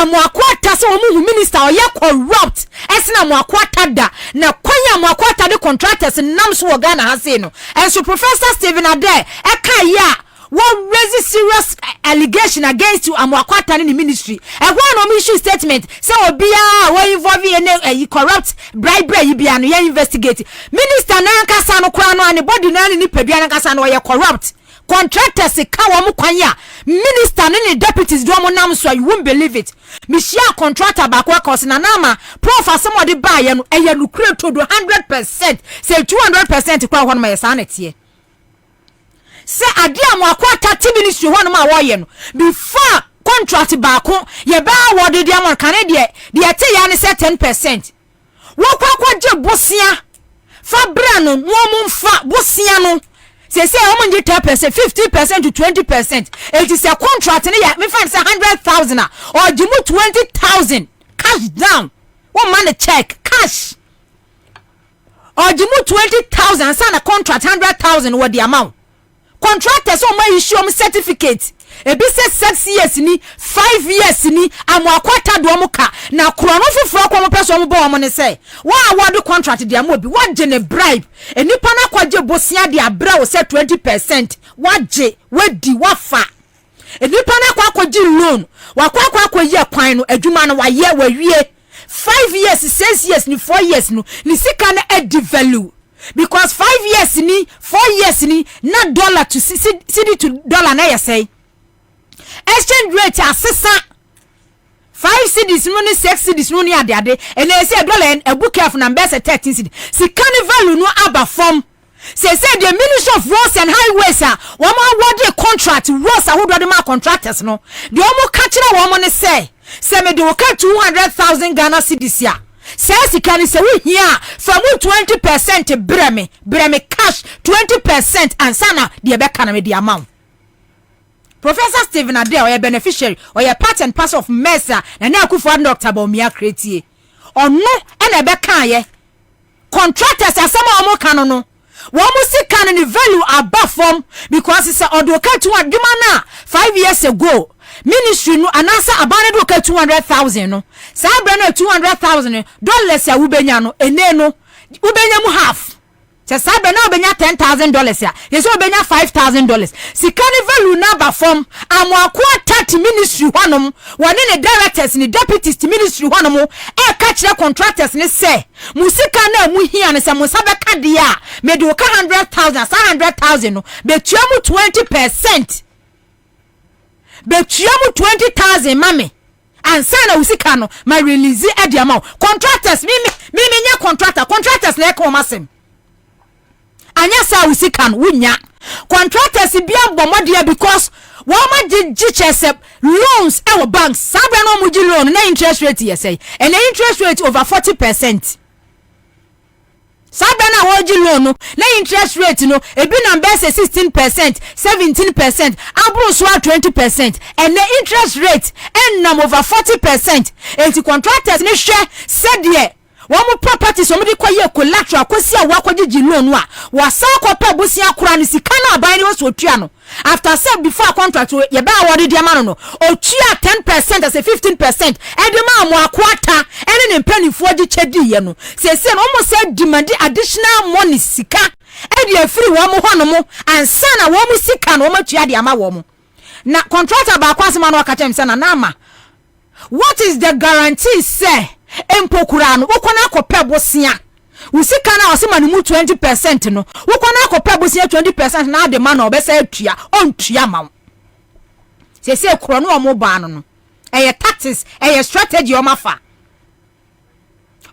amoakwata so omu minister oye corrupt esina amoakwata da na kwanya amoakwata de contractors nam so Ghana ha say no enso Professor Stephen Ade eka ya what raise serious allegation against you amoakwata in the ministry e one no issue statement say obia we involve in corrupt bribery yi bia no ye investigate minister na nkasa no kwa no anybody na ni pedua na nkasa no ye corrupt contractors ka wo mu kwanya minister ne deputies do mo nam so you won't believe it me share contractor back work cause na nama prof asomode ba ye no eye no create to 100% say 200% kwa ho no ma sanete say ade amoakwata ti ministry ho no ma wo ye no before contract back ye ba award de amon kan de te ya ne say 10% wo kwa je bosia fa bra no mo mfa bosia no say how much 10%, 50% to 20%. It is a contract me find say 100,000 or you move 20,000 cash down. One man a check cash. Or you move 20,000 sign a contract 100,000 what the amount. Contractors on my issue certificate. A business 6 years ni 5 years ni amoakwata do omuka na krono fufuro kwa person mo bo mo say wa award contract dia mo bi wa je bribe enipa na kwaje bosia dia bra wo say 20% wa je wadi wa fa enipa na kwaje loan wa kwaje kwan no adwuma no wa ye wa wie 5 years 6 years ni 4 years no ni sika na add value because 5 years ni 4 years ni na dollar to cedi to dollar na ye say exchange rate asesa 5 cedis no ni 6 cedis no ni ade and they say dollar and a book of number 13 cedis si can value no aba from say the Ministry of Roads and Highways one award contract roads ahodo de ma contractors no the omo ka kire wo mo ne say me de woka 200,000 Ghana cedis ya says he can say we here from 20% breme cash 20% and sana de be kana me the amount. Professor Stephen Ade or a beneficiary or a part and parcel of Mesa and now Dr. Bobie create or no and a bekaye contractors are some more canon no one must can the value above from because it's a odoka to one dimana 5 years ago ministry no Ansah abandoned okay 200,000 no sabra 200,000 dollars ya ubenya no ene no ubenya mu half se sabe na obenya $10,000 ya yeso obenya $5,000 sikani value number from amoakwata ministry hwanom wone ne directors ni deputies ministry hwanom e ka kire contractors ni say musika na mu hia ne se musabe kade ya me de 100,000 100,000 no betua mu 20% betua mu 20,000 mame Ansah na usika no ma release e de amount contractors me nya contractors na e ka masem anya sa usika no wunya contractors bia bomodie because wo ma gichese loans e wo banks sabe no mu gi loan na interest rate ye say and the interest rate over 40%. Sabe na wo gi loan no na interest rate no e bi na be 16% 17% abro so 20% and the interest rate and nam over 40%. And contractors ni hwe said there Wamu properties omudi kwa ye collateral kosi a wakwaji loan wa wasa kwa pa busia kura ni sikana abai ni wasu otua no after say before contract ye ba award dia mano no otua 10% as a 15% edema mo akwata ene ne mpanifo agi chedi ye no se no mo say demand additional money sika edi free wo mo hono mo Ansah na wo mo sika no mo tua dia ma wo mo na contractor ba kwase ma no akacha mse na nama what is the guarantee say empokura no wokona akopɛ bosia usika na osema no mu 20% no wokona akopɛ bosia 20% na ade ma na obesa atua ontua ma se kuro no omo ba no eye tactics eye strategy o mafa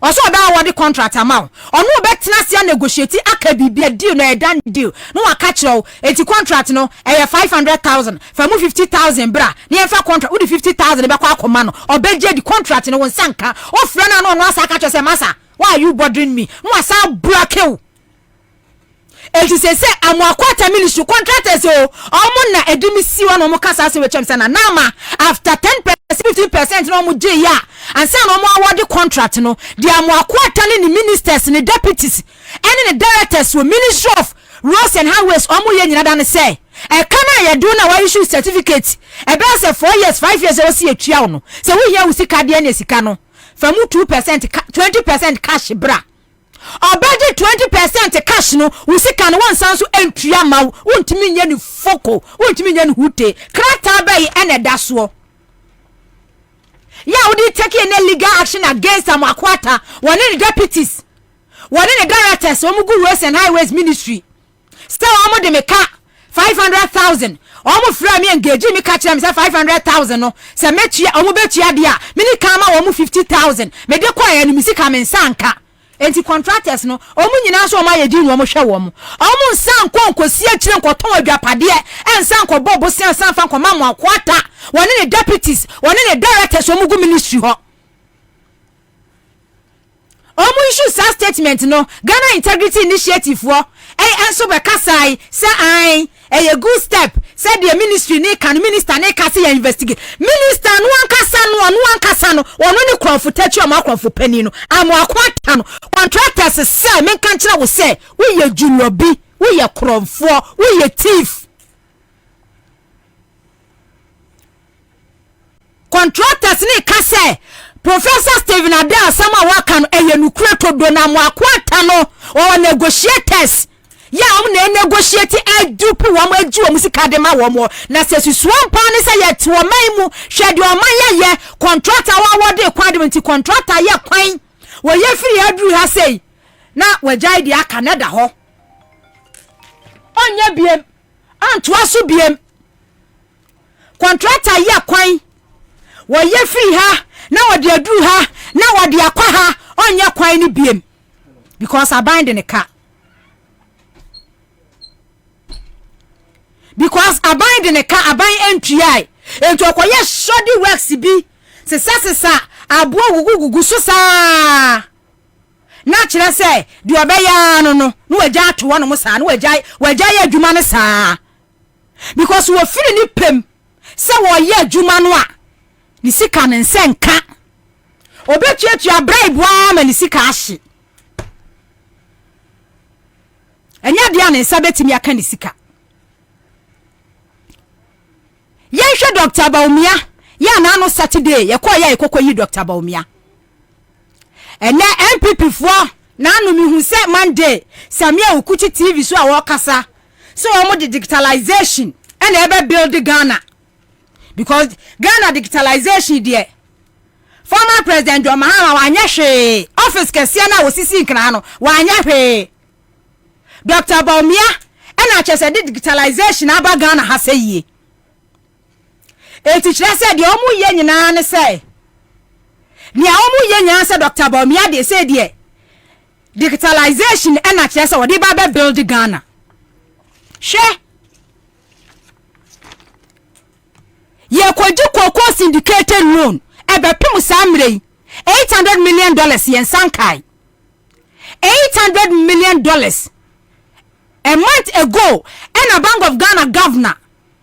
oso oba award contract amount ono obetena sia negotiate aka bibia deal na edan deal no waka kiro eti contract no eye 500,000 fa mu 50,000 bra na yefa contract udi 50,000 be kwa akoma no obeje di contract no wonsanka ofra na no asa aka chose masa why are you bothering me no asa brakew eti se amoakwata ministry contractors omo na edimisi wa no mo kasa se wechem se na nama after 10% 15% no mo je ya Ansah no mo award contract no the amoakwata ni ministers ni deputies and the directors with Ministry of roads and highways omo ye nyina da ne say e kana ye do na wa issue certificate e be say 4 years 5 years e si atua wo no say we here we sika de na sika no famu 2% 20% cash bra obedi 20% cash no we sika no wan san so antua ma wontimi nya ni foko wontimi nya ni hute krata bai ene da so ya odi take any legal action against am akwata one the deputies one the directors omugu roads and highways ministry still omo de meka 500,000 omo fra me engage me catch am say 500,000 no say metua omo betua de a me ni kan ma omo 50,000 me de kwa ya ni misika me nsanka enti contractors no omo nyina so omo ayedi no omo hwe omo nsan konkosi akire nkoton adwapade ensan ko bobo sen san fa nkoma mo akwata one the deputies one the directors omugu ministry ho omo issue sa statement no Ghana Integrity Initiative for enso be kasai say ai a good step said the ministry ne kan minister ne kase ya investigate minister no ankasa no ono ne kwamfo tachi o makwamfo pani no amo akwata no contractors say men kan kire wo say we ye julobi we ye kromfo we ye thief contractors ne kase Professor Stephen Adel sama waka no eyenukure to do na mo akwata no o negotiators ya na negotiate edupe wo mo agi wo musika de ma wo mo na se susuo mpa ne se ye te wo man mu hwede o man ye contractor wa wode kwadement contractor ye kwan wo ye firi aduru ha sei na wajai de aka na da ho onye biem anto aso biem contractor ye kwan wo ye firi ha na wode aduru ha na wode akwa ha onye kwan ni biem because abind in the car because abind in the car abind entry ento akoye shoddy works bi sesa abo gugugugu so sa na kire se de obeya no wagya ato wo no mo sa na wagya ya adwuma ne sa because wo firi ni pem se wo ye adwuma no a ni sika ne nsenka obetuatua bribe wa ma ni sika ahye enya dia ne nsa betimi aka ni sika yenhwe Dr. Baumia ya na no Saturday ye kwa ya ekokoyi Dr. Baumia ene MPP fo na no mi hu se Monday Samia Okuchi TV so a wo kasa so omo the digitalization and ebe build Ghana because Ghana digitalization there former president John Mahama wanya hwe office kese na wosisi nkra no wanya hwe Dr. Baumia ena chese digitalization aba Ghana ha seyie eti chire se de omu ye nyina ne se ni omu ye nyina se Dr. Baumia de se de digitalization ena chire se wodi ba build Ghana she ye kwaji koko syndicated loan ebe pim samre $800 million yen sankai $800 million a month ago and a Bank of Ghana governor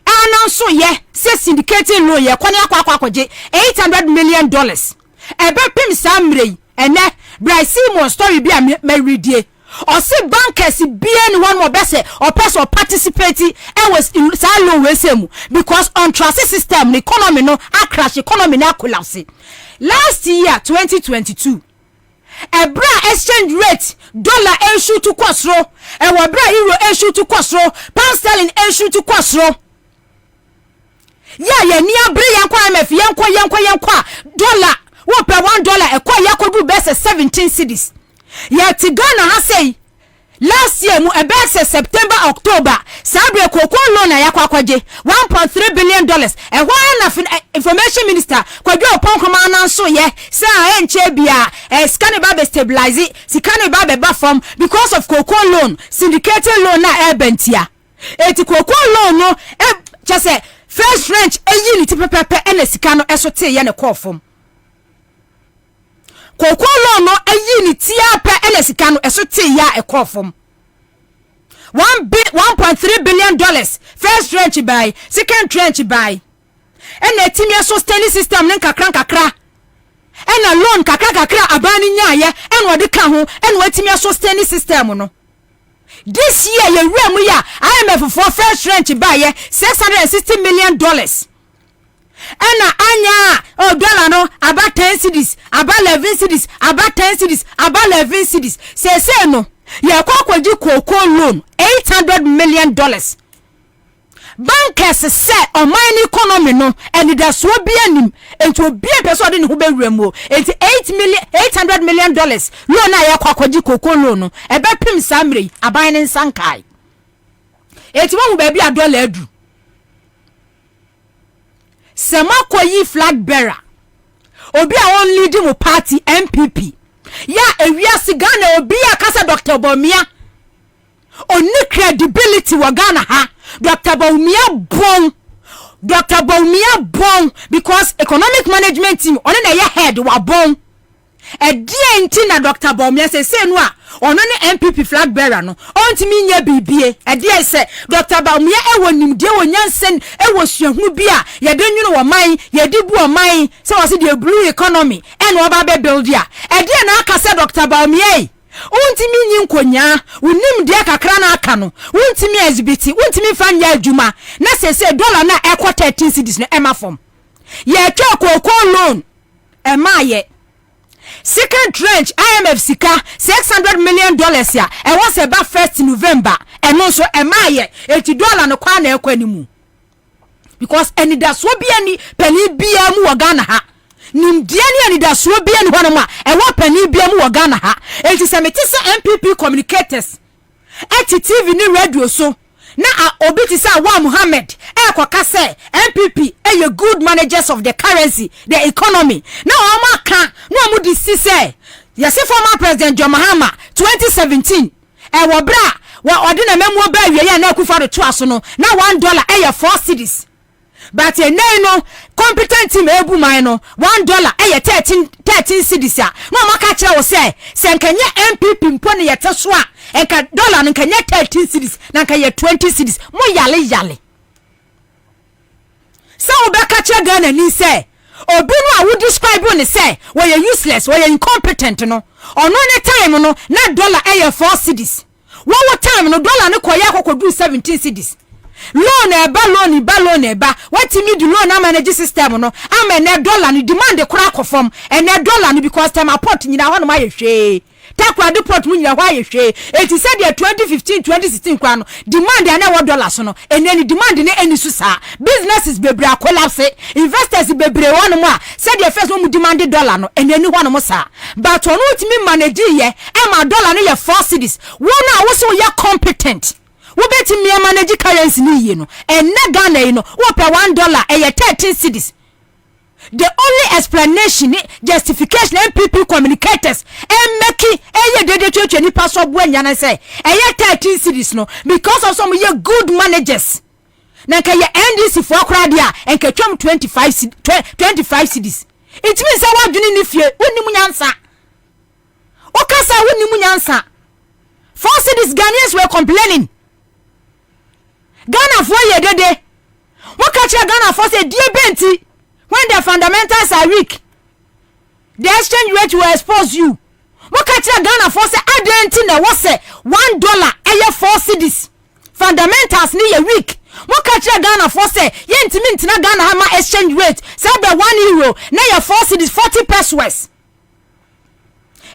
announce ye say syndicated loan ye kwani akwaje $800 million ebe pim samre ene Bryce story bi a meridie or see bankers be anyone more bese or person participate and was in loan we same because on trust system the economy no a crash economy na collapse last year 2022 a bra exchange rate dollar issue to kwasro e wa bra euro issue to kwasro pound sterling issue to kwasro ya ni abre yankwa mf yankwa dollar wo per $1 e kwa yakodu bese 17 cedis yet Ghana has say last year mu ebese September October sabre koko loan yakwaje $1.3 billion e why na information minister kwadwo oponkoma na so ye say enche bia scan ba be stabilize sikane ba be form because of koko loan syndicated loan na ebentia eti koko loan no chese first French eyi ni tipepepe ene sika no esote ye ne kofom koko loan no eyi ni tia pe ene sika no esote ya ekofom $1.3 billion first tranche buy second tranche buy ene timia sustaining system nen kakra ene loan kakra abani nyaye ene wode ka ho ene watimia sustaining system no this year ye remu ya IMF for first tranche buy $660 million. Ena anya dollar no about 10 cedis, about 11 cedis, about 10 cedis, about 11 cedis. Say no. Ye kwakwaji cocoa loan $800 million. Bankers say on mine economy no and that's what be anim and to be a person in Hube Remo. It's $800 million loan I kwakwaji cocoa loan no ebe pim samri abayin in sankai. It's one baby a dollar do. Semako yi flag bearer. Obi a on leading mo party MPP. Ya ewia sigana obi a kasa Dr. Bomia. Oni credibility wa Ghana ha. Dr. Bomia bon because economic management team oni na ya head wa bon. E die nti na Dr. Bomia say no a ono ne MPP flag bearer no ontimi nya bibie e die say Dr. Bomia e wonimde wonyansen e wo suahu bia ye de nwunu wo man ye di bu o man say was the blue economy e no ba be build ya e die na aka say Dr. Bomia ontimi nyi nkonya wonimde kakra na aka no ontimi exhibiti ontimi fanya adwuma na say dollar na e kwota 13 cedis no e ma fom ye twa kokon loan e ma ye second tranche IMF sika $600 million ya e was about 1st November and also e maye $80 no kwa na ekwanimu because any da so bia ni pani bia mu Ghana ha nimdia ni any da so bia ni hono ma e wa pani bia mu Ghana ha enti se metise MPP communicators TV ni radio so na obi ti sa wa Muhammad kwaka say MPP you good managers of the currency the economy na o ma kan no mu di say yes former president John Mahama 2017 wo bra wa odina memo ba wie ya na akufa do to aso no na $1 4 cedis but no competent team ebu man no $1 13 cedis a no maka kire wo say senkanye MPP mpo ne yete so a enka dollar no nkanye 13 cedis na nkanye 20 cedis mo yale so obeka kire Ghana ni say obi no a wo describe on say we useless we incompetent no ono ne time no na dollar 4 cedis wo time no dollar ne koya kokodu 17 cedis loan eba what me do loan manage system no am na dollar ni demand kura kofom and na dollar ni because time aport nyina ho no ma yehwe takwa deport mu nyina ho yehwe eti said 2015 2016 kwa no demand na wo dollar so no eneni demand ne eni so sa businesses bebre collapse investors bebre won mo a said first mo demand dollar no eneni ho no mo sa but ono ultimate manage ye e ma dollar no ye 4 cedis won a wo so ye competent wo beti me manage currency ni ye no enne Ghana yi no wo pe $1 e 13 cedis. The only explanation justification MPP communicators make dede chwe ni paso bu anya na say 13 cedis no because of some ye good managers na ka ye NDC for kra dia enka twam 25 cedis. It means say wadwini ni fie woni munyansa o kasa woni munyansa 4 cedis. Ghanaians were complaining Ghana for ye dede what catch Ghana for say die benti when the fundamentals are weak the exchange rate will expose you. What catch Ghana for say identity na what say $1 4 cedis fundamentals ni ye weak. What catch Ghana for say ye ntimi na Ghana ha ma exchange rate say be €1 na ye 4 cedis 40 pesos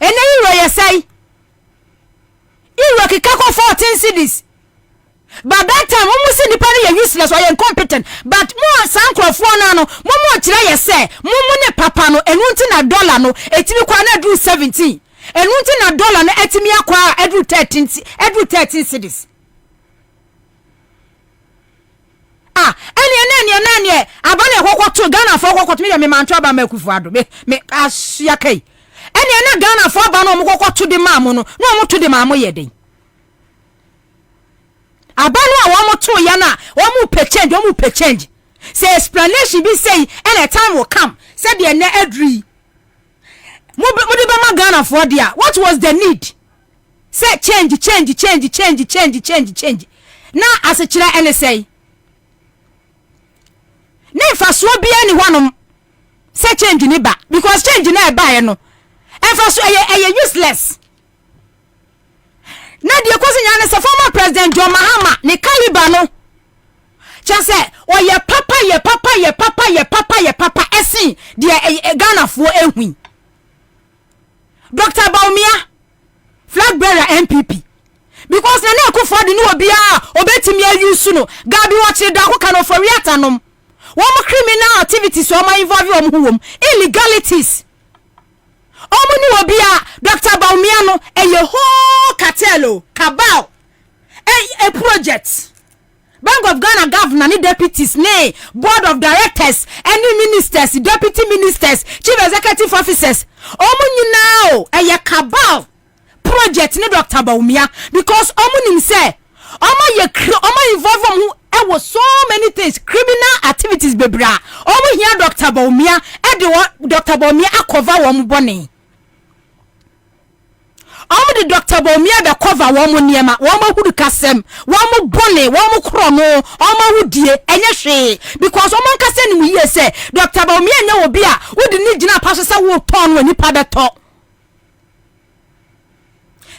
and euro ye say euro kikako 14 cedis. But that time almost independent useless or incompetent but more sankrofo na no mo kire ye say mo ne papa no enunti na dollar no etimi kwa na do 17 enunti na dollar no etimi akwa edu 13 cedis ene abane kokoto Ghana for kokoto me manto aba makufu ado me asia kai ene Ghana for aba no mo kokoto de maamo no mo to de maamo ye den abanu a wo moto ya na wo mu pe change say explanation be say any time will come said the na adri mo de ba ma Ghana for dia what was the need say change na as a kira any say na fa so bia ni honom say change ni ba because change na e ba ye no e fa so e useless na de kosi nya ne former president John Mahama ne caliber no just say ye papa esi de Ghana fo ehun Dr. Baumia flag bearer MPP because na akufo de no obi a obetimi ayusu no gabi watch da ko kan for riatanom one criminal activities o ma involve o mu illegalities omu ni obi a Dr. Baumia no eye whole cartel cabal a project Bank of Ghana governor ni deputies ne board of directors any ministers deputy ministers chief executive officers omu nyina o eye cabal project ni Dr. Baumia because omu nim say omu involve mu there was so many things criminal activities bebra omu hia Dr. Baumia e de Dr. Baumia akova wo mu bone omu de Dr. Baumia be cover wo mu niema wo mu hudu kasem wo mu bone wo mu krono omu hudie enye hwe because omu nkase ni mu yie say Dr. Baumia nya obi a wodi ni gina paso say wo ton wani pa beto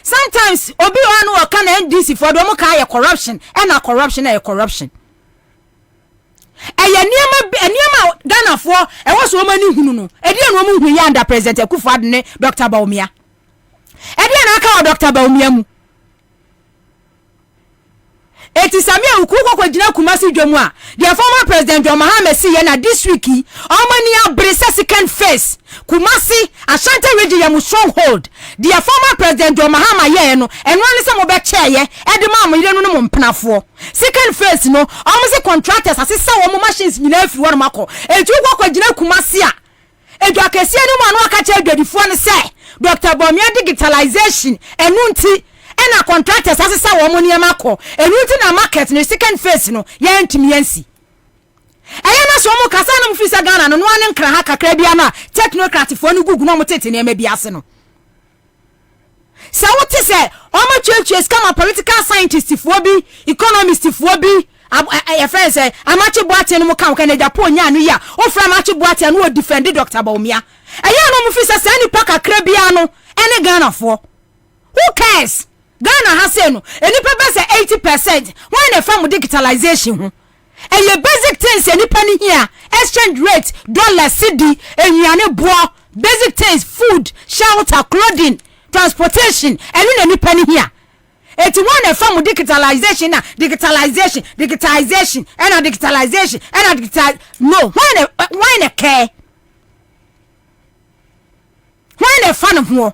sometimes obi wan wo kan NDC for do mo ka corruption and a corruption eye niema Ghana for e wo so mani hunu no e de no mo hu ya under president Akufo-Addo ne Dr. Baumia e de na aka Dr. Baumia mu eti samia ukuko kwa jina Kumasi dwomu a the former president John Mahama si ye na this week omani abrese second phase Kumasi Ashanti region ya stronghold the former president John Mahama ye no eno ne se mo be cheye e de ma mo yire no mo mpenafo second phase no omse contractors asesa wo mo machines nyina afiri wo no mako eti ukuko kwa jina Kumasi a edu akesie ni mo anu aka che adwadifo ne se Dr. Baumia digitalization enu nti ena contractors asesa wo mo niema ko enuti na market ne second phase no ye ntimi yansi ayana so mo kasa na mfisa Ghana no ane nkra ha kakra bia na technocrat fo no gugu no mo tete ne ma bia ase no sa wote se o ma churches kama political scientists fo bi economists fo bi your friends say amachi boate no mo kan na Japan nya no ya o fra amachi boate no o defend Dr. Baumia ayana mo mfisa sa ni pa kakra bia no ene Ghana fo who cares Ghana has say no enipa be say 80% why na fam digitalization ho eye basic things enipa ni here exchange rate dollar cedi enyane bo basic things food shelter clothing transportation enu na enipa ni here eti why na fam digitalization and digitalization no why na care why na fan of war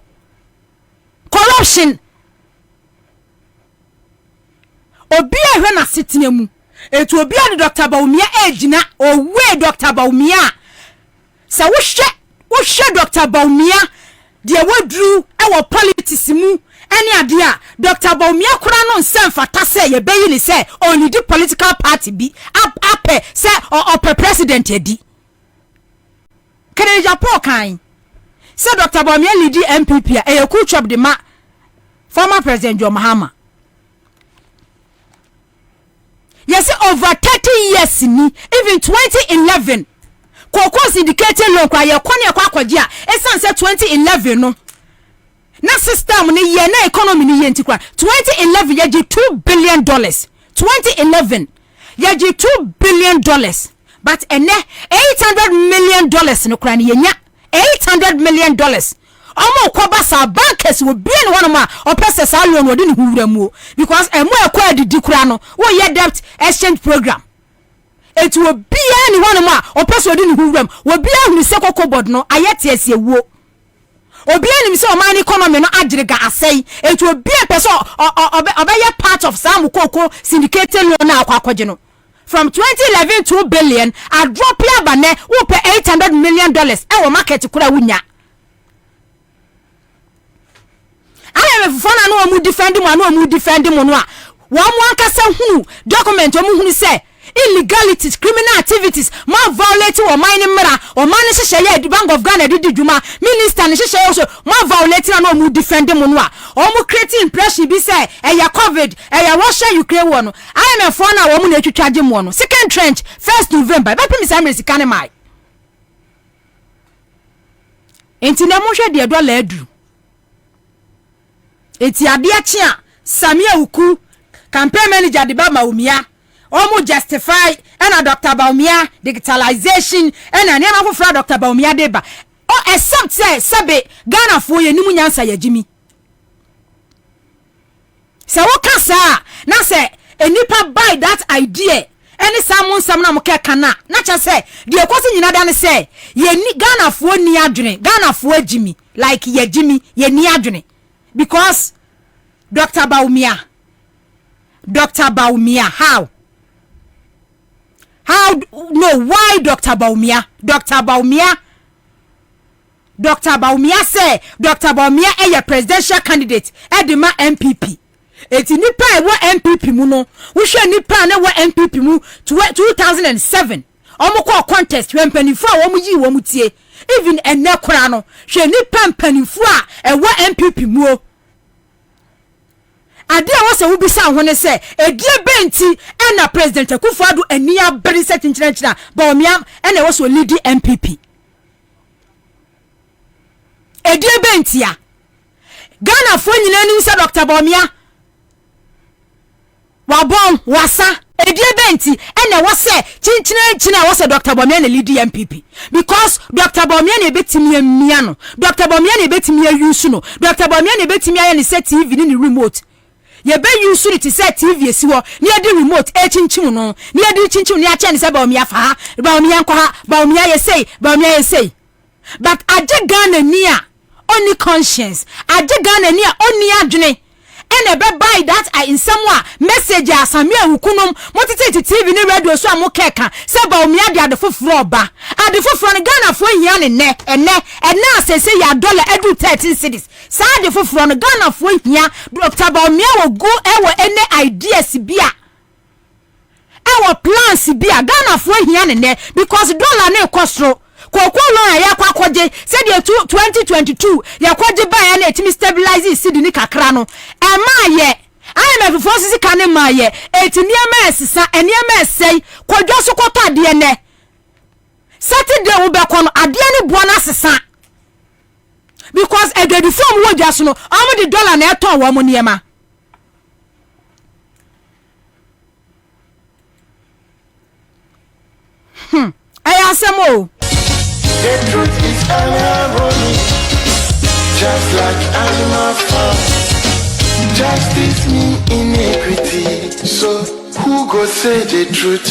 corruption obi ehwe na setine mu etu obi ade Dr. Baumia ejina owe Dr. Baumia sa wo hwe Dr. Baumia de wodru e wo politics mu ene ade a Dr. Baumia kura no nsemfata se ye beyi ni se oni di political party bi ape se o president edi kene Japan kan se Dr. Baumia lead MPP a e ku chop de ma former president John Mahama. Yes, over 30 years ni even 2011 Koko syndicated loan kwa ye kwani akwaje a esan say 2011 no na system ni ye na economy ni ye ntikwa 2011 ye $2 billion 2011 ye $2 billion but ene $800 million no kra ni ye nya $800 million omo koba sa bankers wo bien wono ma opese sa loan wodi ni huwura mu because emo ekwa adidi kura no wo ye debt exchange program etu obia ni wono ma opese wodi ni huwura wo bia hu se kokobod no ayete asie wo obia ni se o man economy no agirega asai etu obia pese obeye part of some koko syndicated loan na akwakoje no from 2011 $2 billion a drop ya bane wo pe $800 million e wo market kura wunya I am fun no mu defend mu no a wo mu ankasa hu document mu hu say illegalities criminal activities ma violate or mining mera or man hye the Bank of Ghana did djuma minister ne hye also ma violate na no mu defend mu no a o mu create impression bi say eya covid eya Russia Ukraine war no I am fun na wo mu na twitwaje mu no second trench 1st November be pemi say America ne mai enti na mo hwe de dollar adu eti ade achi a Samia Uku campaign manager de ba Maumia omo justify and Dr. Baumia digitalization and anema for Dr. Baumia deba or except say sabe Ghana for ye nimu nyansa ya Jimmy se wo kasa na se enipa buy that idea any some na mokeka na cha say de ekosi nyina da ne say ye ni Ghana for ni adwene Ghana for Jimmy like ye Jimmy ye ni adwene because Dr. Baumia how no why Dr. Baumia say Dr. Baumia a presidential candidate edema MPP eti nipa e wo MPP mu no wo hwe nipa na wo MPP mu 2007 omo call contest when panifu a wo mu yi wo mu tie even enne kora no hwe nipa panifu a e wo MPP mu o ade a wo se wo bisa ho ne se edie benti na president Akufo-Addo ani abere se tinkyerɛnkyerɛ Baumia na wo so lead MPP edie benti a Ghana fo nyina ni se Dr. Baumia wabon wasa edie benti na wo se tinkyerɛnkyerɛ wo se Dr. Baumia na lead MPP because Dr. Baumia na betimi amia no Dr. Baumia na betimi ayusu no Dr. Baumia na betimi aye ne set TV ni remote ye be use it set TV esi wo ne ade remote e chinchim no ne ade chinchim ne a che ne se Baumia fa ha Baumia nkɔ ha Baumia ye say but aje Ghana ni a oni conscience aje Ghana ni a oni adwene ene be buy that I in somewhere message asamia hukunum motete TV ni radio so amokeka se Baumia de ade foforo ba ade foforo ne Ghana fo hia ne ene asese ya dollar edu 13 cedis sa ade foforo ne Ghana fo hia Dr. Baumia wo go ewo ene ideas bia ewo plans bia Ghana fo hia ne because dollar ne kosro kokolo ya kwakoje said 2022 ya kwaje ba ya na etimi stabilize seed ni kakra no ma ye IMF forces kan ma ye etini ma esisa eni ma esei kwadwo so koto ade ne Saturday wo be kono ade ne bo na sesa because egedi form wo dwaso no am the dollar na eton wo mo niema ayasemo The truth is unraveling, just like animal farm. Justice mean inequity, so who go say the truth?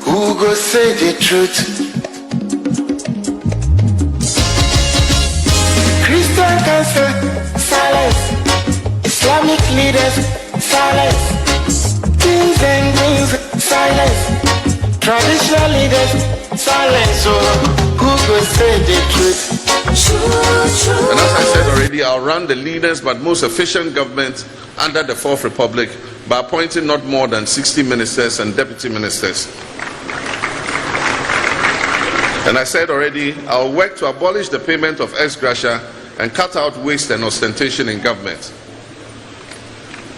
Who go say the truth? Christian cancer, silence. Islamic leaders, silence. Kings and queens, silence. Traditional leaders, silence. So who could say the truth? And as I said already, I'll run the leaders but most efficient government under the Fourth Republic by appointing not more than 60 ministers and deputy ministers. And I said already, I'll work to abolish the payment of ex gratia and cut out waste and ostentation in government.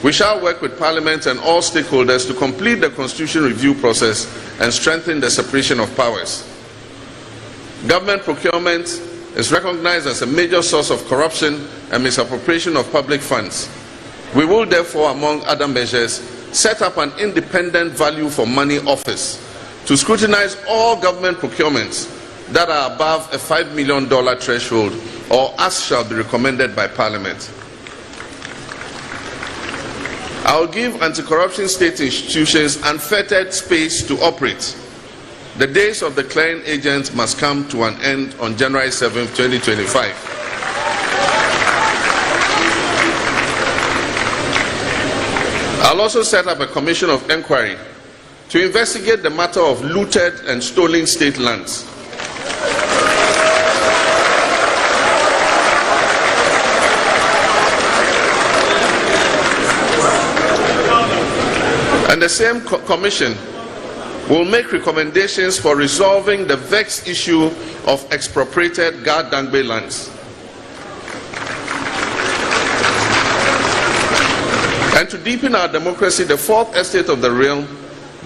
We shall work with Parliament and all stakeholders to complete the Constitution review process and strengthen the separation of powers. Government procurement is recognized as a major source of corruption and misappropriation of public funds. We will therefore, among other measures, set up an independent value for money office to scrutinize all government procurements that are above a $5 million threshold or as shall be recommended by Parliament. I will give anti-corruption state institutions unfettered space to operate. The days of the clearing agents must come to an end on January 7, 2025. I'll also set up a commission of inquiry to investigate the matter of looted and stolen state lands. And the same commission will make recommendations for resolving the vexed issue of expropriated Ga-Dangbe lands. And to deepen our democracy, the fourth estate of the realm,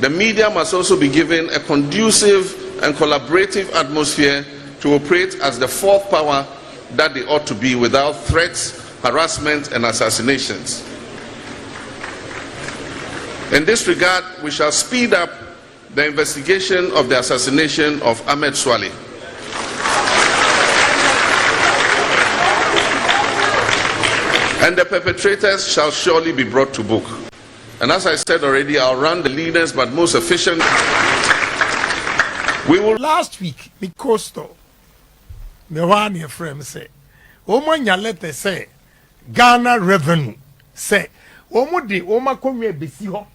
the media must also be given a conducive and collaborative atmosphere to operate as the fourth power that they ought to be without threats, harassment, and assassinations. In this regard, we shall speed up the investigation of the assassination of Ahmed Swale. And the perpetrators shall surely be brought to book. And as I said already, I'll run the leanest but most efficient. We will. Last week, me coastal. Me one your friend say, "Omo nya letter say Ghana revenue say omo de omo konwe besi ho.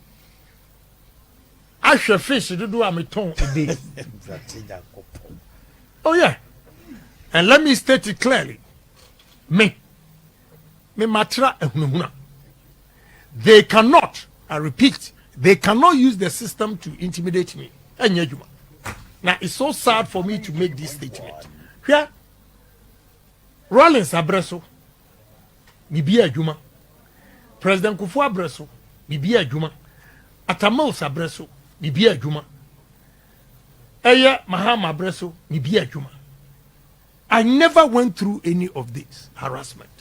Ahwe fish do am ton a day." Oh yeah, and let me state it clearly. Me matra ehunahuna. They cannot, I repeat, they cannot use the system to intimidate me. Now, it's so sad for me to make this statement. Here, Rollins Abreso, Mibia Juma, President Kufu Abreso, Mibia Juma, Atamils Abreso, Mibia Juma, Eya Mahama Abreso, Mibia Juma. I never went through any of this harassment.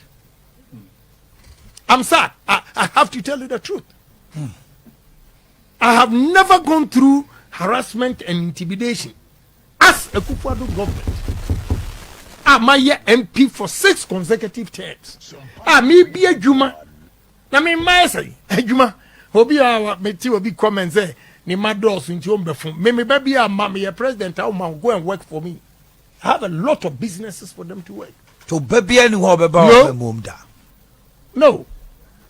I'm sad. I have to tell you the truth. I have never gone through harassment and intimidation as a Kufuor government. I'm a MP for 6 consecutive terms. Me be a Juma. I mean, my say, Juma. Obi a meti obi comment say, ni mados into umbefum. Me baby a mommy a president. I'll go and work for me. I have a lot of businesses for them to work. So baby anyone about No.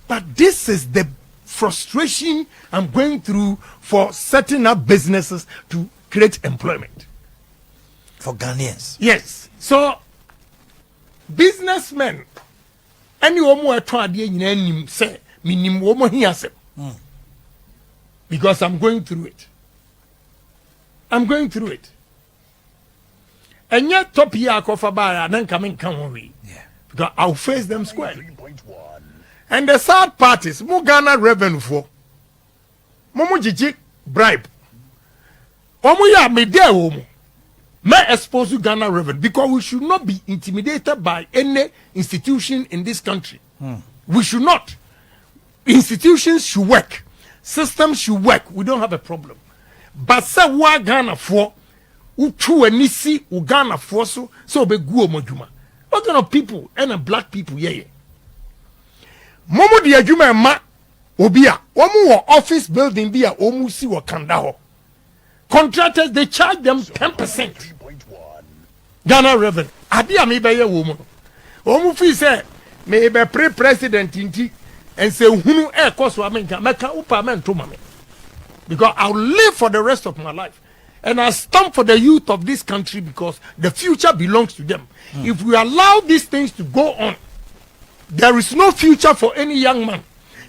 But this is the frustration I'm going through for setting up businesses to create employment. For Ghanaians. Yes. So, businessmen, any woman trying say, minimum woman here say, because I'm going through it. I'm going through it. And yet, top here, I cover bar, and then come away. Yeah. Because I'll face them squarely. And the third part is Ghana revenue for Momo Jiji bribe. Omo ya me there omo. May expose to Ghana revenue because we should not be intimidated by any institution in this country. We should not. Institutions should work. Systems should work. We don't have a problem. But say wa Ghana for utu enisi u Ghana for so be gu omo juma. What kind of people and black people yeah. Momo di adwuma ma obi a omo wo office building bi a omo si wo kanda ho. Contractors they charge them 10%. Ghana revenue. Adi a me be ye wo mo. Omo fi say me be president inti and say hunu e koso amenka meka upa men to mame. Because I'll live for the rest of my life. And I stand for the youth of this country because the future belongs to them. If we allow these things to go on, there is no future for any young man.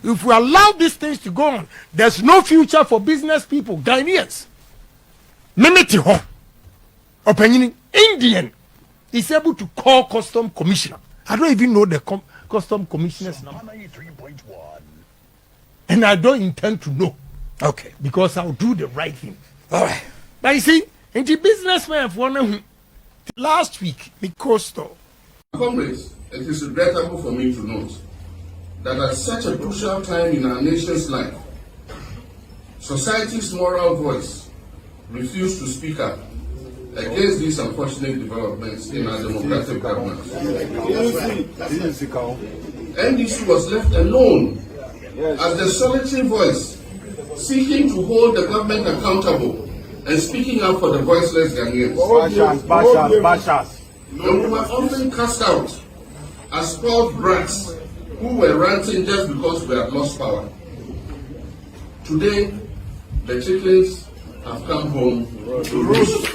If we allow these things to go on, there's no future for business people, Ghanaians. Mimiti ho. Opinion Indian is able to call custom commissioner. I don't even know the custom commissioner's number. And I don't intend to know. Okay. Because I'll do the right thing. All right. But you see, in the businessman for last week, the coastal. Comrades, it is regrettable for me to note that at such a crucial time in our nation's life, society's moral voice refused to speak up against these unfortunate developments in our democratic governance. NDC was left alone as the solitary voice seeking to hold the government accountable and speaking up for the voiceless Ghanaians. And we were often cast out as spoiled brats who were ranting just because we had lost power. Today, the chickens have come home to roost.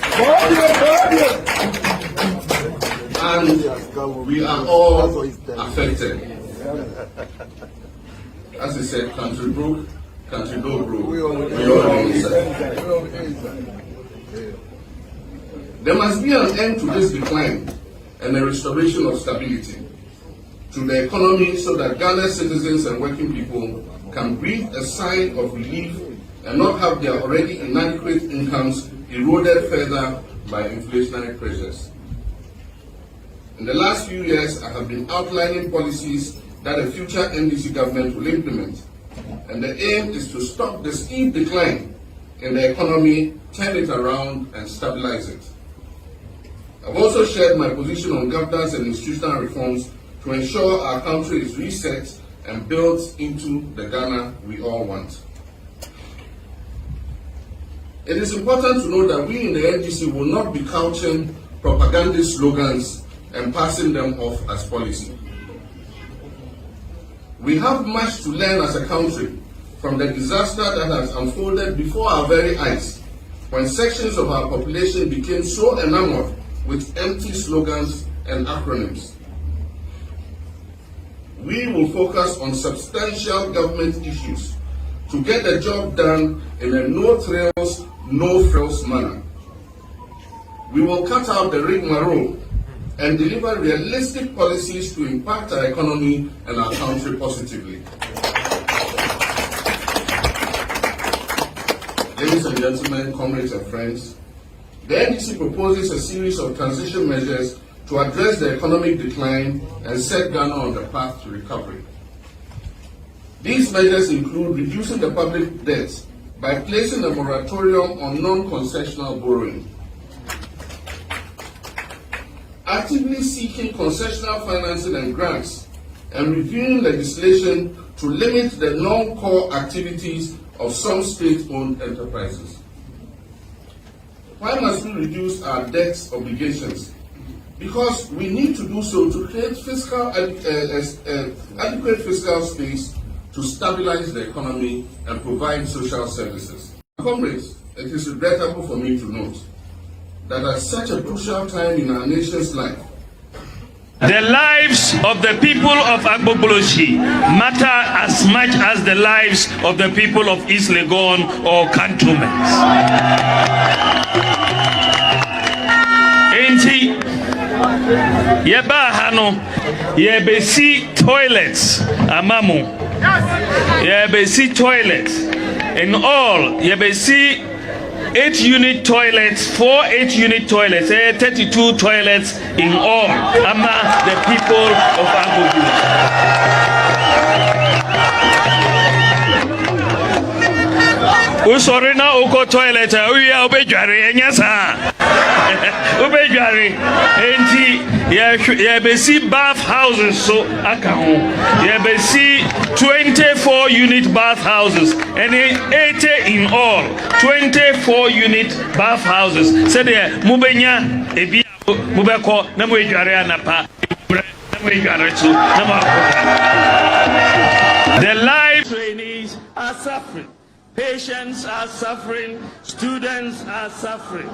And we are all affected. As I said, country broke, country no broke. We all inside. There must be an end to this decline and a restoration of stability to the economy so that Ghana's citizens and working people can breathe a sigh of relief and not have their already inadequate incomes eroded further by inflationary pressures. In the last few years, I have been outlining policies that a future NDC government will implement, and the aim is to stop the steep decline in the economy, turn it around, and stabilize it. I've also shared my position on governance and institutional reforms to ensure our country is reset and built into the Ghana we all want. It is important to know that we in the NDC will not be couching propagandist slogans and passing them off as policy. We have much to learn as a country from the disaster that has unfolded before our very eyes, when sections of our population became so enamored with empty slogans and acronyms. We will focus on substantial government issues to get the job done in a no-thrills, no-frills manner. We will cut out the rigmarole and deliver realistic policies to impact our economy and our country positively. Ladies and gentlemen, comrades and friends, the NDC proposes a series of transition measures to address the economic decline and set Ghana on the path to recovery. These measures include reducing the public debt by placing a moratorium on non-concessional borrowing, actively seeking concessional financing and grants, and reviewing legislation to limit the non-core activities of some state-owned enterprises. Why must we reduce our debt obligations? Because we need to do so to create adequate fiscal space to stabilize the economy and provide social services. Comrades, it is regrettable for me to note that at such a crucial time in our nation's life, the lives of the people of Agboboloshi matter as much as the lives of the people of East Legon or Cantonments. Enti yeba hano yebesi toilets amamu yebesi toilets in all yebesi 8-unit toilets, 4 8-unit toilets, 32 toilets in all, among the people of Agbogboloshi. Usorina uko toilet, uya ubejari enyasa. Ubejari enti yebesi bath houses so akaho. Yebesi 24-unit bath houses and 80 in all. 24-unit bath houses. Say there mubenya ebi mubeko na mujare anapa. The life trainees are suffering. Patients are suffering, students are suffering,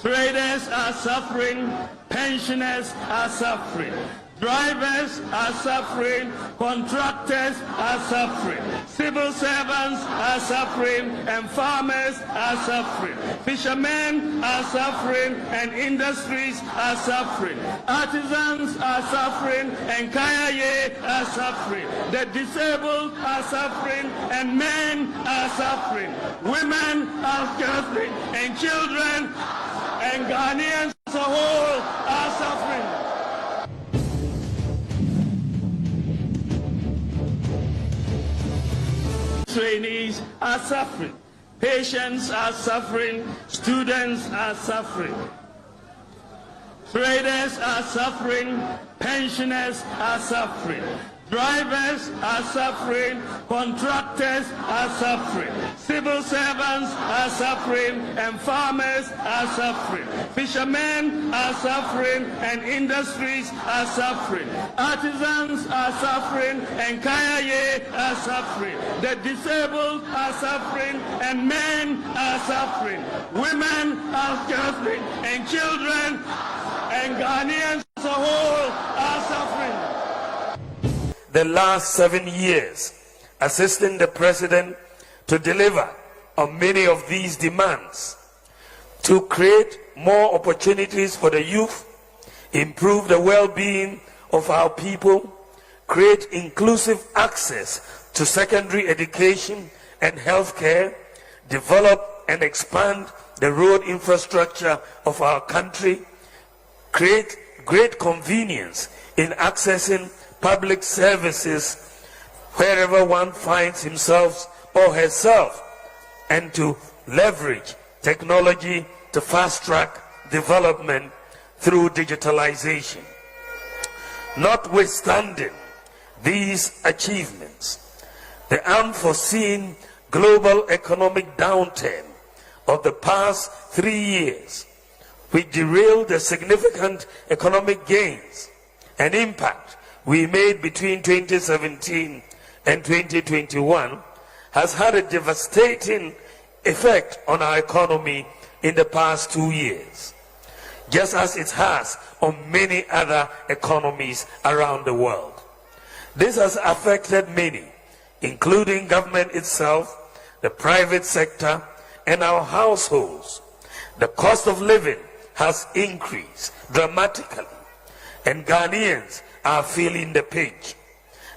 traders are suffering, pensioners are suffering, drivers are suffering, contractors are suffering, civil servants are suffering, and farmers are suffering. Fishermen are suffering, and industries are suffering. Artisans are suffering, and kayaye are suffering. The disabled are suffering, and men are suffering. Women are suffering, and children and Ghanaians as a whole are suffering. Trainees are suffering, patients are suffering, students are suffering, traders are suffering, pensioners are suffering, drivers are suffering, contractors are suffering, civil servants are suffering, and farmers are suffering. Fishermen are suffering, and industries are suffering. Artisans are suffering, and kayaye are suffering. The disabled are suffering, and men are suffering. Women are suffering, and children and Ghanaians as a whole are suffering. The last 7 years, assisting the president to deliver on many of these demands, to create more opportunities for the youth, improve the well-being of our people, create inclusive access to secondary education and healthcare, develop and expand the road infrastructure of our country, create great convenience in accessing public services wherever one finds himself or herself, and to leverage technology to fast-track development through digitalization. Notwithstanding these achievements, the unforeseen global economic downturn of the past 3 years, which derailed the significant economic gains and impact we made between 2017 and 2021, has had a devastating effect on our economy in the past 2 years, just as it has on many other economies around the world. This has affected many, including government itself, the private sector, and our households. The cost of living has increased dramatically, and Ghanaians are feeling the pinch.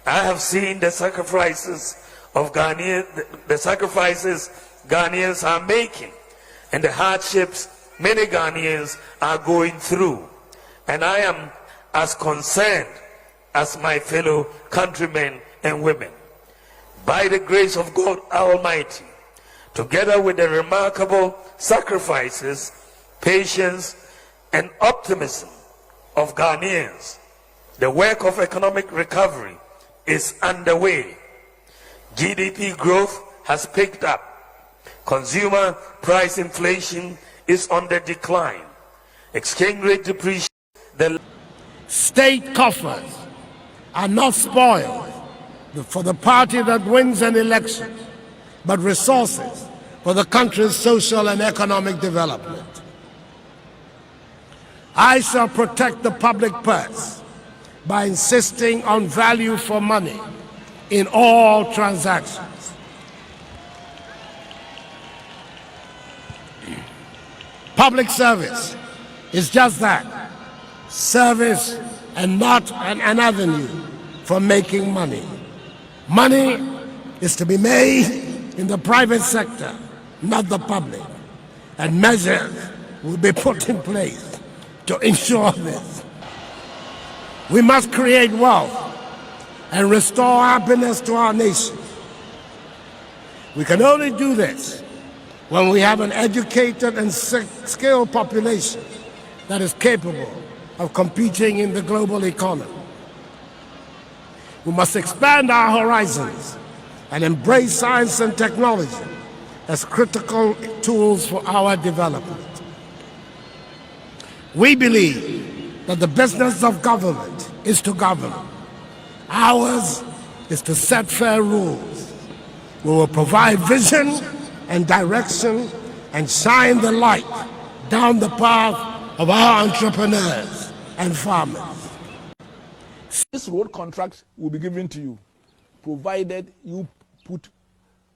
I have seen the sacrifices Ghanaians are making, and the hardships many Ghanaians are going through, and I am as concerned as my fellow countrymen and women. By the grace of God Almighty, together with the remarkable sacrifices, patience, and optimism of Ghanaians, the work of economic recovery is underway. GDP growth has picked up. Consumer price inflation is on the decline. Exchange rate depreciation. The state coffers are not spoiled for the party that wins an election, but resources for the country's social and economic development. I shall protect the public purse by insisting on value for money in all transactions. Public service is just that, service and not an avenue for making money. Money is to be made in the private sector, not the public, and measures will be put in place to ensure this. We must create wealth and restore happiness to our nation. We can only do this when we have an educated and skilled population that is capable of competing in the global economy. We must expand our horizons and embrace science and technology as critical tools for our development. We believe that the business of government is to govern. Ours is to set fair rules. We will provide vision and direction and shine the light down the path of our entrepreneurs and farmers. This road contract will be given to you, provided you put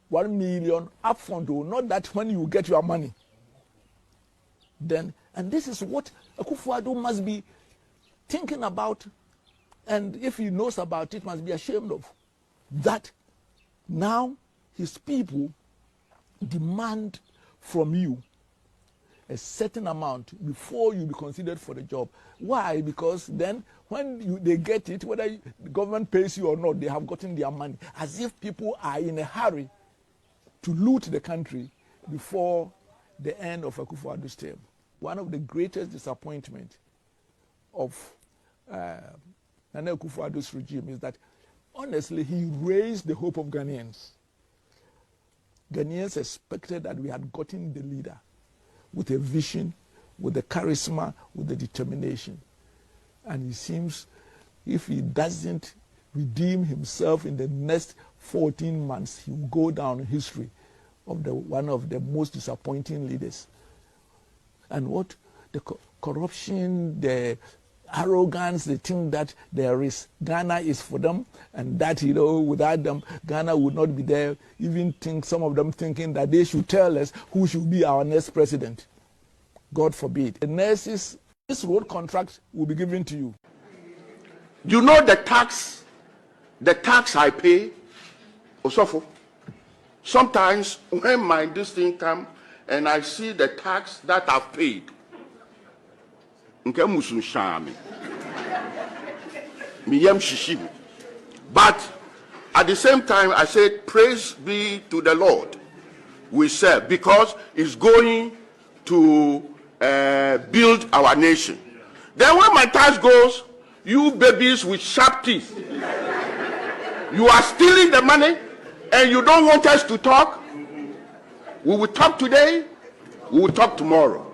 1 million upfront, or not that when you get your money. Then, and this is what Akufo-Addo must be thinking about, and if he knows about it, must be ashamed of. That now his people demand from you a certain amount before you be considered for the job. Why? Because then when they get it, whether the government pays you or not, they have gotten their money. As if people are in a hurry to loot the country before the end of Akufo-Addo's term. One of the greatest disappointments of Nana Akufo-Addo's regime is that, honestly, he raised the hope of Ghanaians. Ghanaians expected that we had gotten the leader with a vision, with the charisma, with the determination. And it seems if he doesn't redeem himself in the next 14 months, he will go down in history of one of the most disappointing leaders. And what the corruption, the arrogance, they think that there is Ghana is for them, and that, you know, without them Ghana would not be there. Even think some of them thinking that they should tell us who should be our next president. God forbid. The nurses, this road contract will be given to you. You know the tax I pay, Osofo. Sometimes when this thing comes and I see the tax that I've paid, nke musun shami. Me yam shishim. But at the same time, I said, praise be to the Lord we serve, because it's going to build our nation. Then when my task goes, you babies with sharp teeth, you are stealing the money and you don't want us to talk. We will talk today, we will talk tomorrow.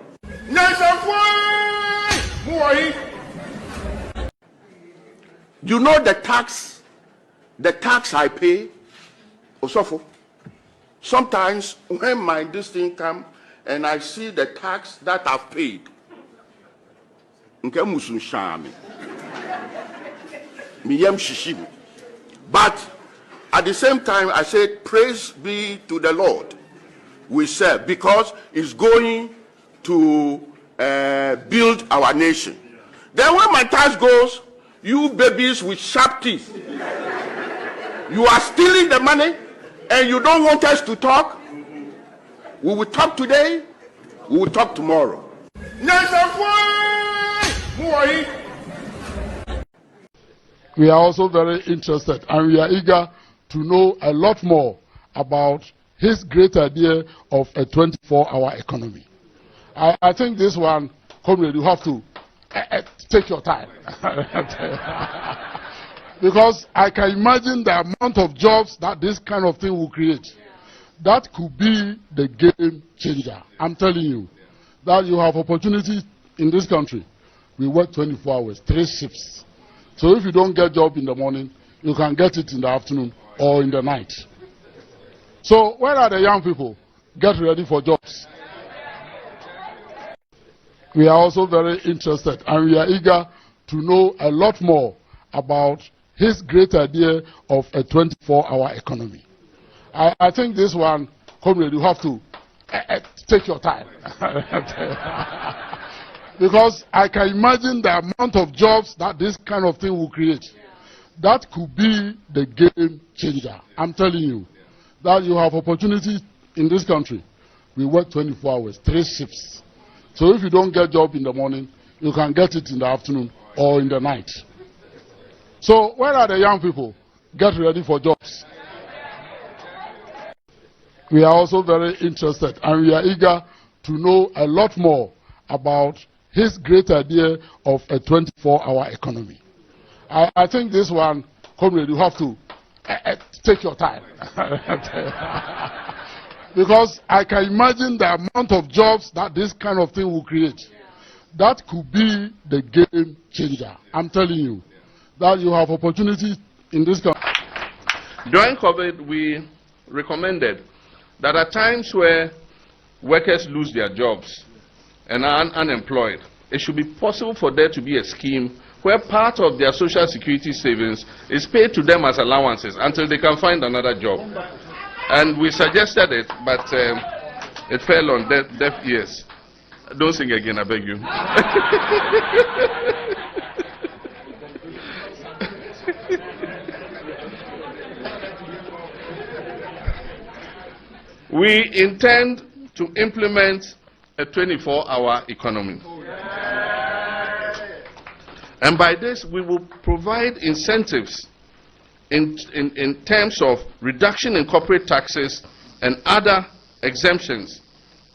You know the tax I pay, Osofo. Sometimes when my this thing come and I see the tax that I've paid, but at the same time, I said, praise be to the Lord we serve, because it's going to build our nation. Then when my task goes, you babies with sharp teeth, you are stealing the money and you don't want us to talk. We will talk today, we will talk tomorrow. We are also very interested and we are eager to know a lot more about his great idea of a 24-hour economy. I think this one, comrade, you have to take your time. Because I can imagine the amount of jobs that this kind of thing will create. That could be the game changer. I'm telling you that you have opportunities in this country. We work 24 hours, 3 shifts. So if you don't get a job in the morning, you can get it in the afternoon or in the night. So where are the young people? Get ready for jobs. We are also very interested and we are eager to know a lot more about his great idea of a 24-hour economy. I think this one, comrade, you have to take your time. Because I can imagine the amount of jobs that this kind of thing will create. That could be the game changer. I'm telling you that you have opportunities in this country. We work 24 hours, 3 shifts. So if you don't get a job in the morning, you can get it in the afternoon or in the night. So where are the young people? Get ready for jobs. We are also very interested and we are eager to know a lot more about his great idea of a 24-hour economy. I think this one, comrade, you have to take your time. Because I can imagine the amount of jobs that this kind of thing will create. That could be the game changer. I'm telling you that you have opportunities in this country. During COVID, we recommended that at times where workers lose their jobs and are unemployed, it should be possible for there to be a scheme where part of their social security savings is paid to them as allowances until they can find another job. And we suggested it, but it fell on deaf ears. Don't sing again, I beg you. We intend to implement a 24-hour economy. And by this, we will provide incentives in terms of reduction in corporate taxes and other exemptions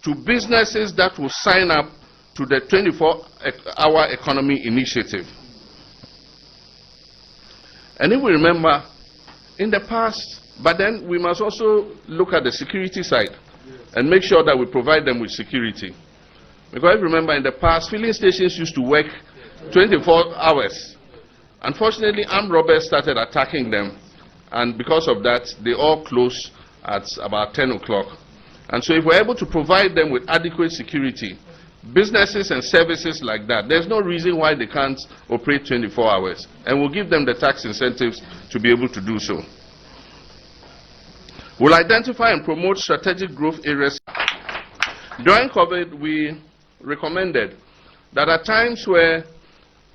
to businesses that will sign up to the 24-hour economy initiative. And if we remember, in the past, but then we must also look at the security side and make sure that we provide them with security. Because remember, in the past, filling stations used to work 24 hours. Unfortunately, armed robbers started attacking them, and because of that, they all closed at about 10 o'clock. And so if we're able to provide them with adequate security, businesses and services like that, there's no reason why they can't operate 24 hours. And we'll give them the tax incentives to be able to do so. We'll identify and promote strategic growth areas. During COVID, we recommended that at times where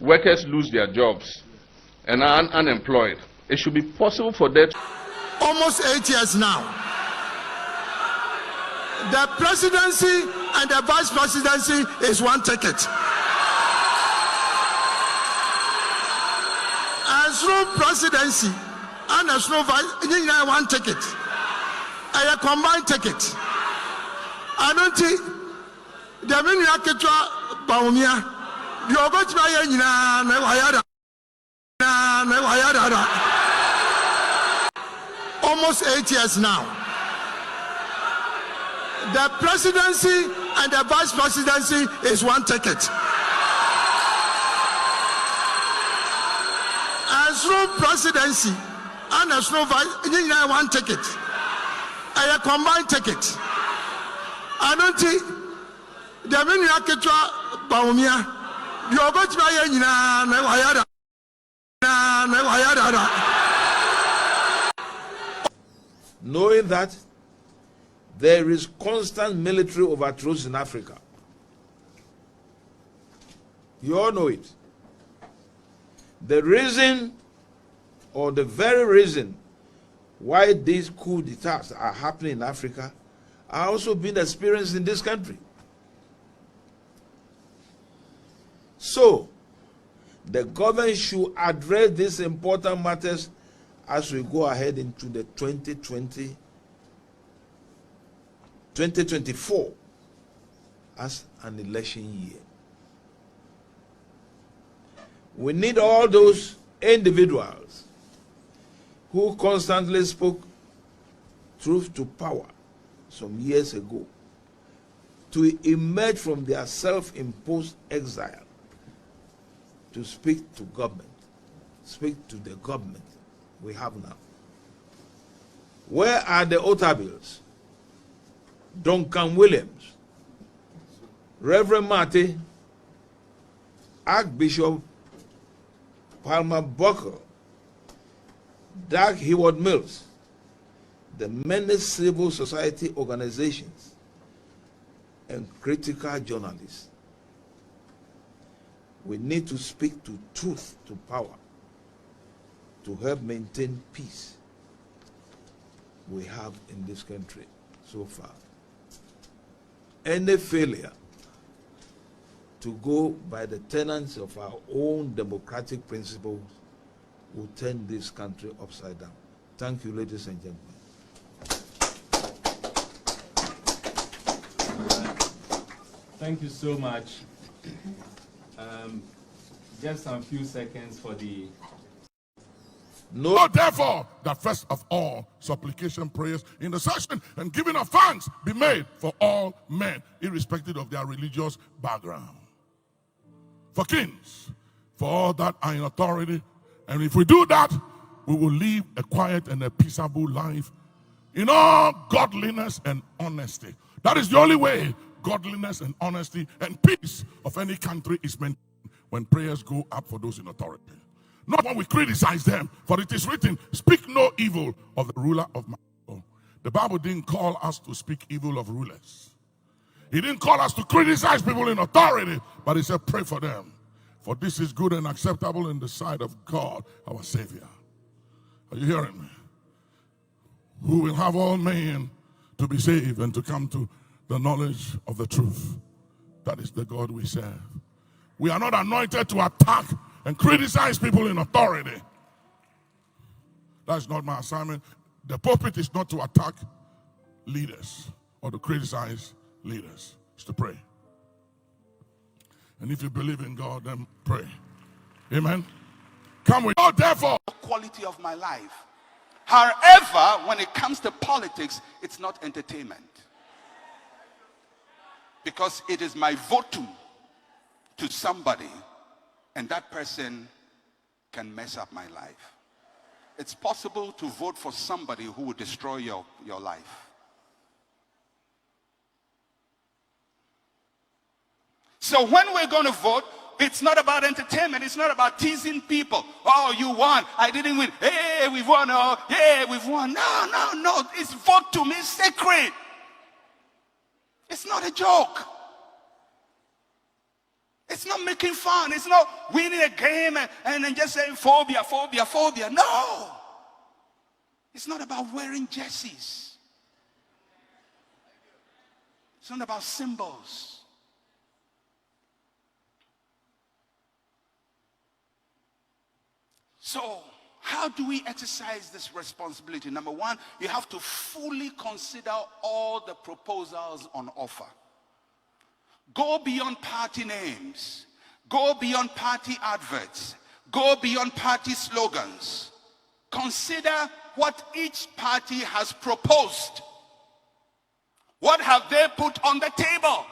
workers lose their jobs and are unemployed, it should be possible for them. Almost 8 years now. The presidency and the vice presidency is one ticket. As no presidency and as no vice, you know, one ticket. A combined ticket. I don't think the mini aketwa baumia. The obetma yina na wayada. Almost 8 years now. The presidency and the vice presidency is one ticket. As no presidency and as no vice, you know, one ticket. A combined ticket. I don't think the mini aketwa baumia. The obetma yina na wayada. Knowing that there is constant military overthrows in Africa. You all know it. The reason, or the very reason, why these coup d'etats are happening in Africa are also being experienced in this country. So, the government should address these important matters as we go ahead into the 2024 as an election year. We need all those individuals who constantly spoke truth to power some years ago to emerge from their self-imposed exile to speak to government, speak to the government we have now. Where are the Otabills? Duncan Williams, Reverend Marty, Archbishop Palmer Buckle, Doug Heward Mills, the many civil society organizations, and critical journalists. We need to speak to truth to power to help maintain peace we have in this country so far. Any failure to go by the tenets of our own democratic principles will turn this country upside down. Thank you, ladies and gentlemen. Thank you so much. Just a few seconds for the... No, therefore, that first of all, supplication, prayers, intercession, and giving of thanks be made for all men, irrespective of their religious background. For kings, for all that are in authority. And if we do that, we will live a quiet and a peaceable life in all godliness and honesty. That is the only way godliness and honesty and peace of any country is maintained, when prayers go up for those in authority. Not when we criticize them, for it is written, speak no evil of the ruler of my people. The Bible didn't call us to speak evil of rulers. He didn't call us to criticize people in authority, but he said, pray for them. For this is good and acceptable in the sight of God, our Savior. Are you hearing me? Who will have all men to be saved and to come to the knowledge of the truth. That is the God we serve. We are not anointed to attack and criticize people in authority. That's not my assignment. The pulpit is not to attack leaders or to criticize leaders. It's to pray. And if you believe in God, then pray. Amen. Come with God, therefore. Quality of my life. However, when it comes to politics, it's not entertainment. Because it is my votum to somebody, and that person can mess up my life. It's possible to vote for somebody who will destroy your life. So when we're going to vote, it's not about entertainment. It's not about teasing people. Oh, you won. I didn't win. Hey, we've won. Oh, yeah, we've won. No. It's vote to me sacred. It's not a joke. It's not making fun. It's not winning a game and then just saying phobia. No. It's not about wearing jerseys. It's not about symbols. So, how do we exercise this responsibility? Number one, you have to fully consider all the proposals on offer. Go beyond party names. Go beyond party adverts. Go beyond party slogans. Consider what each party has proposed. What have they put on the table?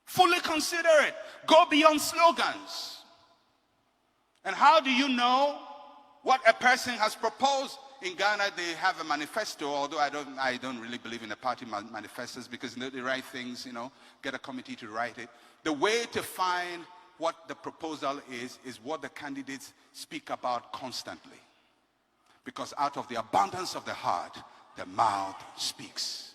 Fully consider it. Go beyond slogans. And how do you know what a person has proposed? In Ghana, they have a manifesto, although I don't really believe in the party manifestos, because they write things, get a committee to write it. The way to find what the proposal is what the candidates speak about constantly. Because out of the abundance of the heart, the mouth speaks.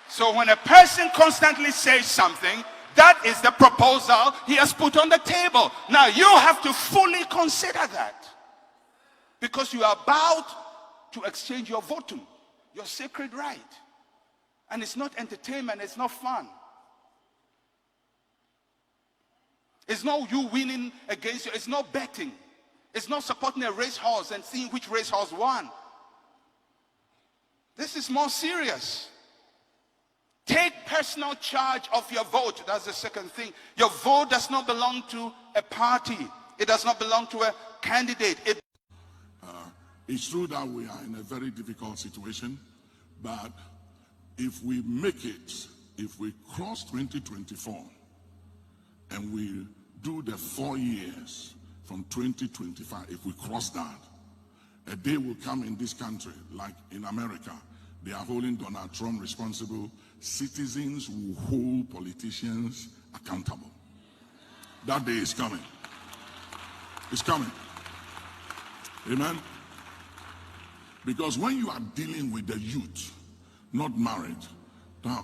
So when a person constantly says something, that is the proposal he has put on the table. Now you have to fully consider that. Because you are about to exchange your votum, your sacred right. And it's not entertainment, it's not fun. It's not you winning against you, it's not betting. It's not supporting a racehorse and seeing which racehorse won. This is more serious. Take personal charge of your vote. That's the second thing. Your vote does not belong to a party. It does not belong to a candidate. It's true that we are in a very difficult situation, but if we make it, if we cross 2024 and we do the 4 years from 2025, if we cross that, a day will come in this country, like in America, they are holding Donald Trump responsible. Citizens will hold politicians accountable. That day is coming. It's coming. Amen. Because when you are dealing with the youth, not married,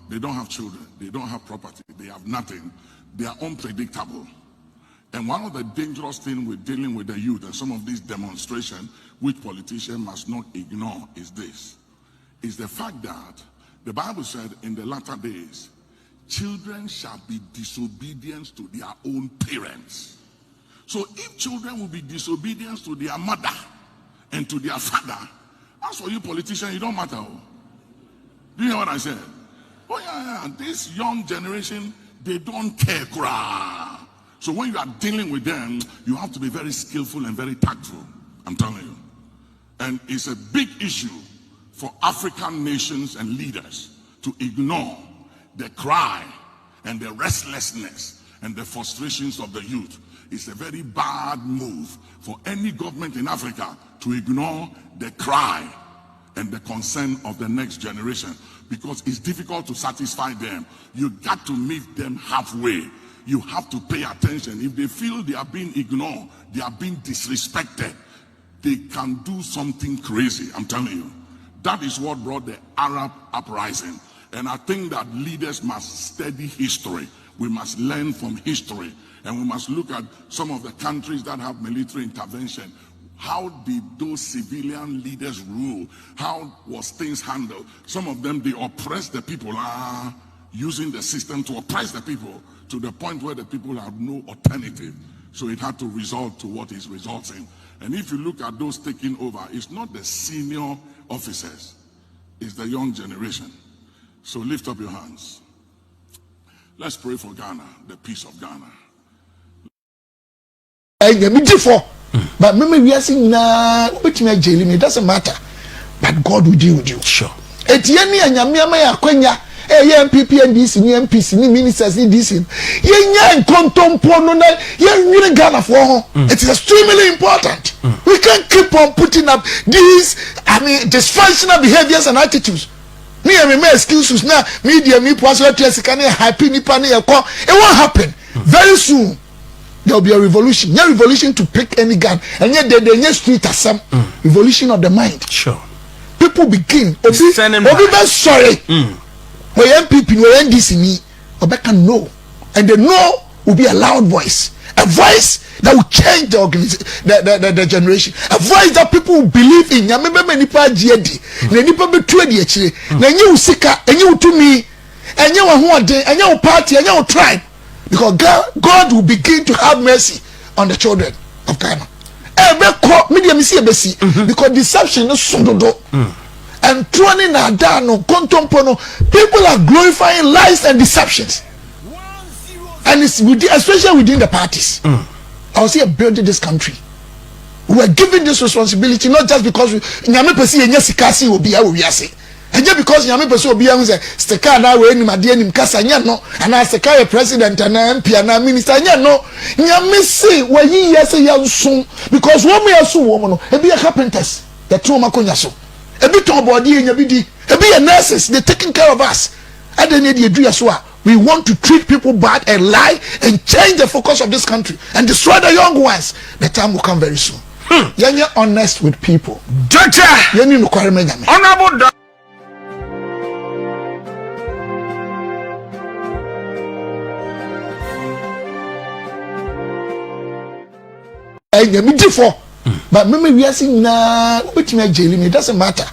they don't have children, they don't have property, they have nothing, they are unpredictable. And one of the dangerous things with dealing with the youth and some of these demonstrations, which politicians must not ignore, is this. Is the fact that the Bible said in the latter days, children shall be disobedient to their own parents. So if children will be disobedient to their mother and to their father, as for you politicians, you don't matter. Do you hear what I said? Oh yeah. This young generation, they don't care. So when you are dealing with them, you have to be very skillful and very tactful. I'm telling you. And it's a big issue for African nations and leaders to ignore the cry and the restlessness and the frustrations of the youth. It's a very bad move for any government in Africa to ignore the cry and the concern of the next generation, because it's difficult to satisfy them. You got to meet them halfway. You have to pay attention. If they feel they are being ignored, they are being disrespected, they can do something crazy. I'm telling you. That is what brought the Arab uprising. And I think that leaders must study history. We must learn from history. And we must look at some of the countries that have military intervention. How did those civilian leaders rule? How was things handled? Some of them, they oppressed the people, using the system to oppress the people to the point where the people have no alternative. So it had to result to what is resulting. And if you look at those taking over, it's not the senior officers, it's the young generation. So lift up your hands. Let's pray for Ghana, the peace of Ghana. But maybe we are saying, nah, it doesn't matter. But God will deal with you. Sure. Etienne and Yamia Quenya, MPP and DC, MPC, ministers in DC. Yen contempono, yen Ghana for. It is extremely important. We can't keep on putting up these, dysfunctional behaviors and attitudes. Me and my excuses now, media, me, possible, happy, it won't happen. Very soon. There will be a revolution. No revolution to pick any gun. And yet the street has some revolution of the mind. Sure. People begin. Obi sorry. We MPP, we NDC me. Obi can know. And the no will be a loud voice. A voice that will change the organization, the generation. A voice that people will believe in. Yameme nipa GD. Ne nipa betwe di echire. Na nye usika, enye utumi, enye wahuade, enye party, enye tribe. Because God will begin to have mercy on the children of Ghana. Because deception is so and turning down people are glorifying lies and deceptions, and it's especially within the parties. I was here building this country. We are given this responsibility not just because will be and just because Yami Peso will be Steka now we any Madianim Casanya no and I Steka president and MP and minister no Yami say where ye yes a soon because one may also woman a be a carpenters the two maconyaso a bit of body in your BD a be a nurses they're taking care of us and then we want to treat people bad and lie and change the focus of this country and destroy the young ones. The time will come very soon. You're honest with people. Honorable but maybe we are saying nah, it doesn't matter.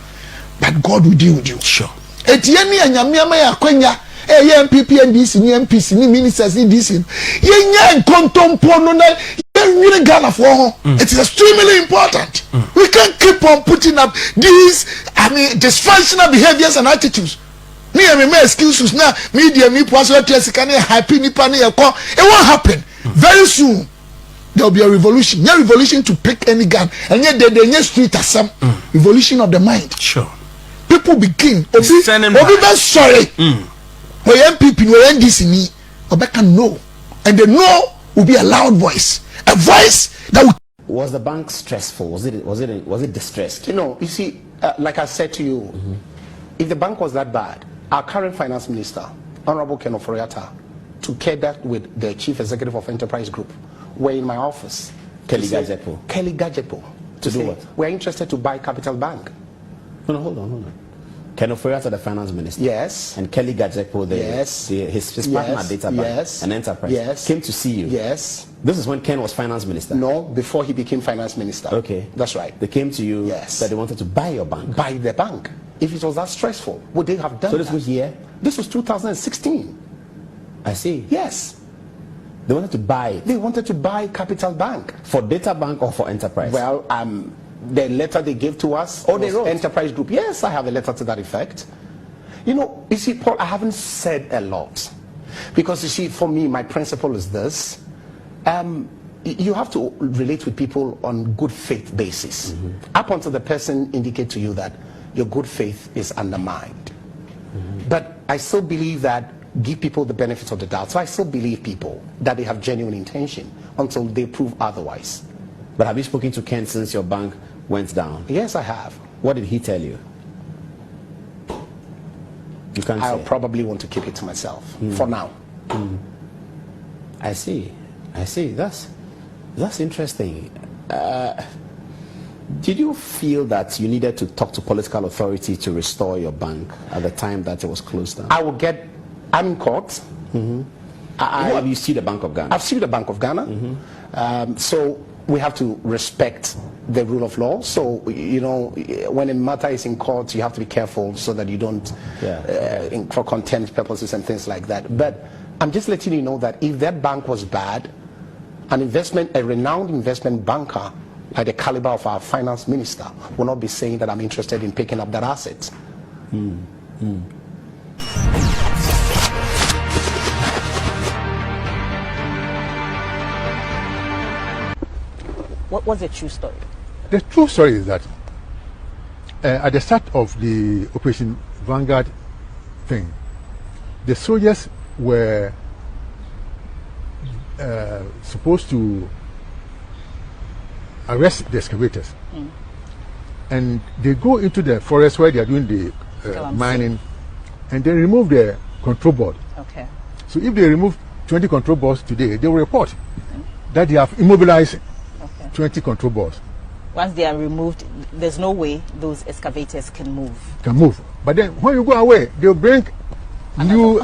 But God will deal with you. Sure. Etienne and Yamia Quenya, MPP and DC, MPC, ministers in DC. Yen contemporary, really Ghana for it is extremely important. We can't keep on putting up these, dysfunctional behaviors and attitudes. Me and my excuses now, media, me, happy, it won't happen. Very soon. There will be a revolution. No revolution to pick any gun. And yet the street has some revolution of the mind. Sure. People begin. Obi sorry. We MPP, we NDC, Obi can know. And the no will be a loud voice. A voice that will. Was the bank stressful? Was it distressed? You see, like I said to you, if the bank was that bad, our current finance minister, Honorable Ken Oforiatta, together with the chief executive of Enterprise Group, were in my office. Kelly Gajepo. To do what? We're interested to buy Capital Bank. No, hold on. Ken Oforiatta, the finance minister. Yes. And Kelly Gajepo, his partner, Data Bank and Enterprise. Yes. Came to see you. Yes. This is when Ken was finance minister. No, before he became finance minister. Okay. That's right. They came to you. Yes. That they wanted to buy your bank. Buy the bank. If it was that stressful, would they have done So this was year? This was 2016. I see. Yes. They wanted to buy it. They wanted to buy Capital Bank. For Data Bank or for Enterprise? Well, the letter they gave to us. Oh, they wrote? Enterprise Group. Yes, I have a letter to that effect. You see, Paul, I haven't said a lot. Because, you see, for me, my principle is this. You have to relate with people on good faith basis. Up until the person indicate to you that your good faith is undermined. But I still believe that give people the benefit of the doubt. So I still believe people that they have genuine intention until they prove otherwise. But have you spoken to Ken since your bank went down? Yes, I have. What did he tell you? You can't I'll say. probably want to keep it to myself for now. I see. That's interesting. Did you feel that you needed to talk to political authority to restore your bank at the time that it was closed down? I'm in court. Have you sued the Bank of Ghana? I've sued the Bank of Ghana. So we have to respect the rule of law. So, when a matter is in court, you have to be careful so that you don't, for contempt purposes and things like that. But I'm just letting you know that if that bank was bad, a renowned investment banker like the caliber of our finance minister will not be saying that I'm interested in picking up that asset. What was the true story? The true story is that at the start of the Operation Vanguard thing, the soldiers were supposed to arrest the excavators. And they go into the forest where they are doing the mining, and they remove the control board. Okay. So if they remove 20 control boards today, they will report that they have immobilized 20 control boards. Once they are removed, there's no way those excavators can move. But then when you go away, they'll bring new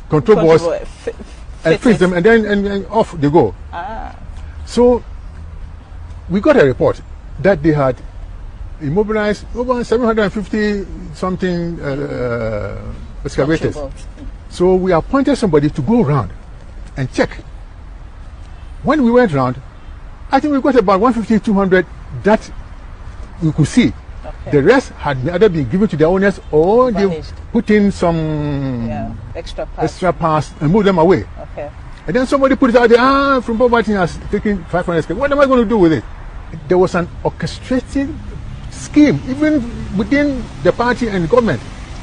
control boards and fix them, and then and off they go. So we got a report that they had immobilized over 750 something excavators So we appointed somebody to go around and check. When we went around, I think we got about 150, 200 that we could see. Okay. The rest had either been given to the owners or they put in some extra pass and moved them away. Okay. And then somebody put it out there, from Bobie has taken 500. What am I going to do with it? There was an orchestrated scheme, even within the party and government.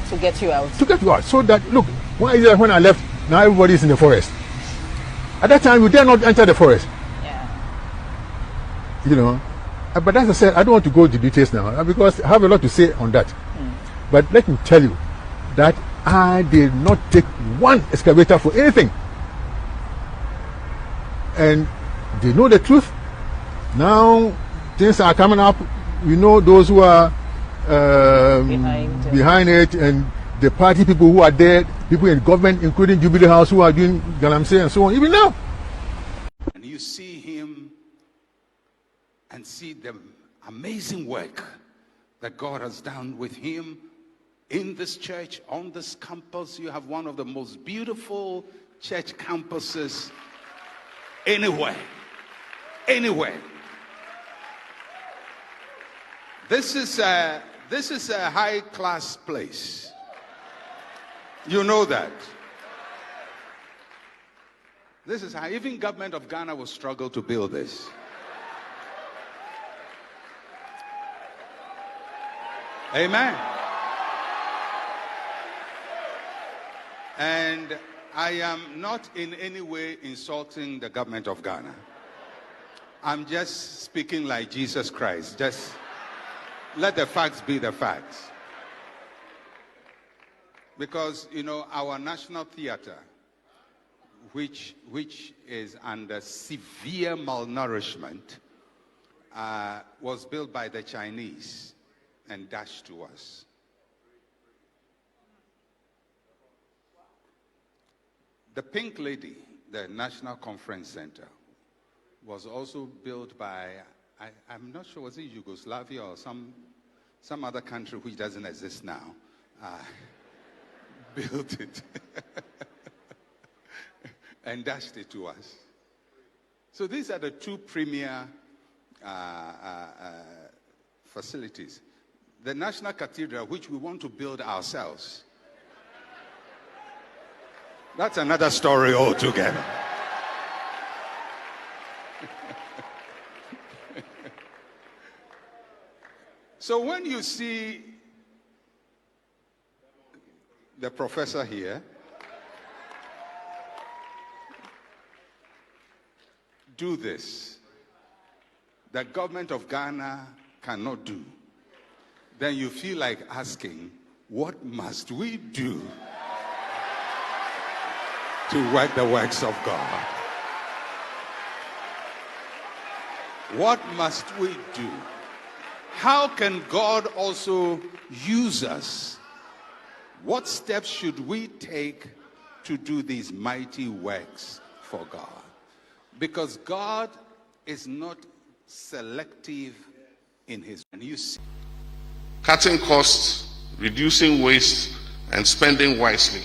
To get you out. To get you out. So that, look, why is it when I left, now everybody is in the forest? At that time, we dare not enter the forest. Yeah. You know. But as I said, I don't want to go into details now because I have a lot to say on that. But let me tell you that I did not take one excavator for anything. And they know the truth. Now things are coming up. We know those who are behind it, and the party people who are there, people in government, including Jubilee House, who are doing Galamsey and so on, even now. And you see him and see the amazing work that God has done with him in this church, on this campus. You have one of the most beautiful church campuses anywhere. This is a high-class place. You know that. This is high. Even government of Ghana will struggle to build this. Amen. And I am not in any way insulting the government of Ghana. I'm just speaking like Jesus Christ. Just let the facts be the facts. Because, you know, our national theater, which is under severe malnourishment, was built by the Chinese and dashed to us. The Pink Lady, the National Conference Center, was also built by, I'm not sure, was it Yugoslavia or some other country which doesn't exist now, built it and dashed it to us. So these are the two premier facilities. The National Cathedral, which we want to build ourselves. That's another story altogether. So when you see the professor here do this, the government of Ghana cannot do, then you feel like asking, what must we do to work the works of God? What must we do? How can God also use us? What steps should we take to do these mighty works for God? Because God is not selective in his. And you see, cutting costs, reducing waste, and spending wisely.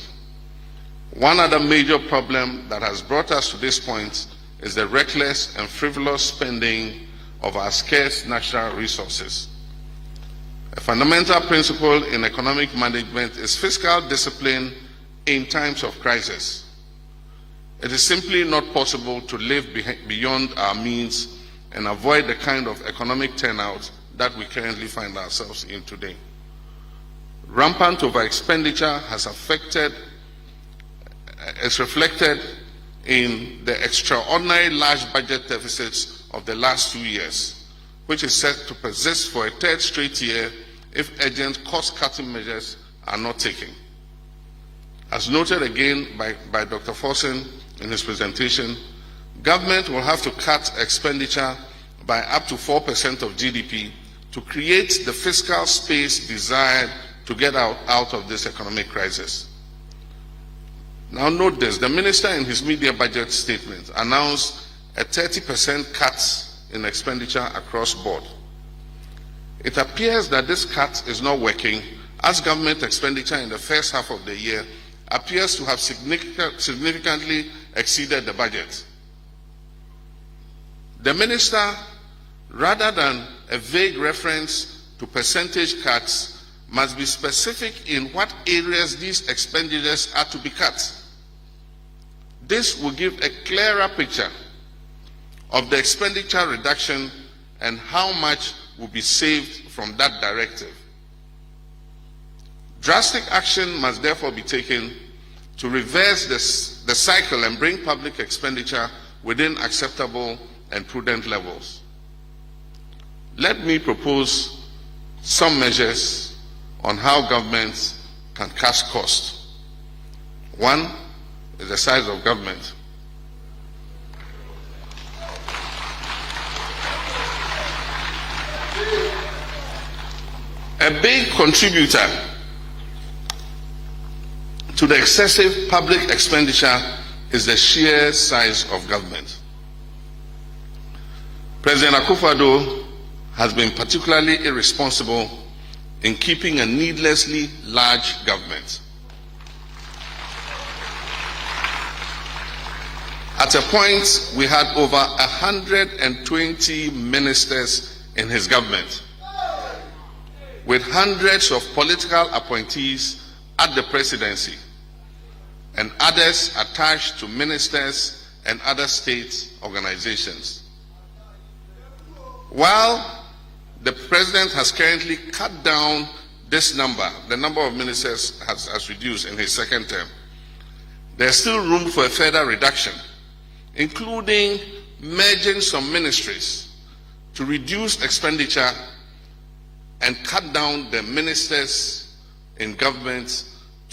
One other major problem that has brought us to this point is the reckless and frivolous spending of our scarce natural resources. A fundamental principle in economic management is fiscal discipline in times of crisis. It is simply not possible to live beyond our means and avoid the kind of economic turnout that we currently find ourselves in today. Rampant over-expenditure is reflected in the extraordinary large budget deficits of the last 2 years, which is set to persist for a third straight year if urgent cost-cutting measures are not taken. As noted again by Dr. Forsen in his presentation, government will have to cut expenditure by up to 4% of GDP to create the fiscal space desired to get out of this economic crisis. Now note this, the minister in his media budget statement announced a 30% cut in expenditure across board. It appears that this cut is not working, as government expenditure in the first half of the year appears to have significantly exceeded the budget. The minister, rather than a vague reference to percentage cuts, must be specific in what areas these expenditures are to be cut. This will give a clearer picture of the expenditure reduction and how much will be saved from that directive. Drastic action must therefore be taken to reverse the cycle and bring public expenditure within acceptable and prudent levels. Let me propose some measures on how governments can cut costs. One is the size of government. A big contributor to the excessive public expenditure is the sheer size of government. President Akufo-Addo has been particularly irresponsible in keeping a needlessly large government. At a point, we had over 120 ministers in his government, with hundreds of political appointees at the presidency and others attached to ministers and other state organizations. While the president has currently cut down this number, the number of ministers has reduced in his second term, there's still room for a further reduction, including merging some ministries to reduce expenditure and cut down the ministers in government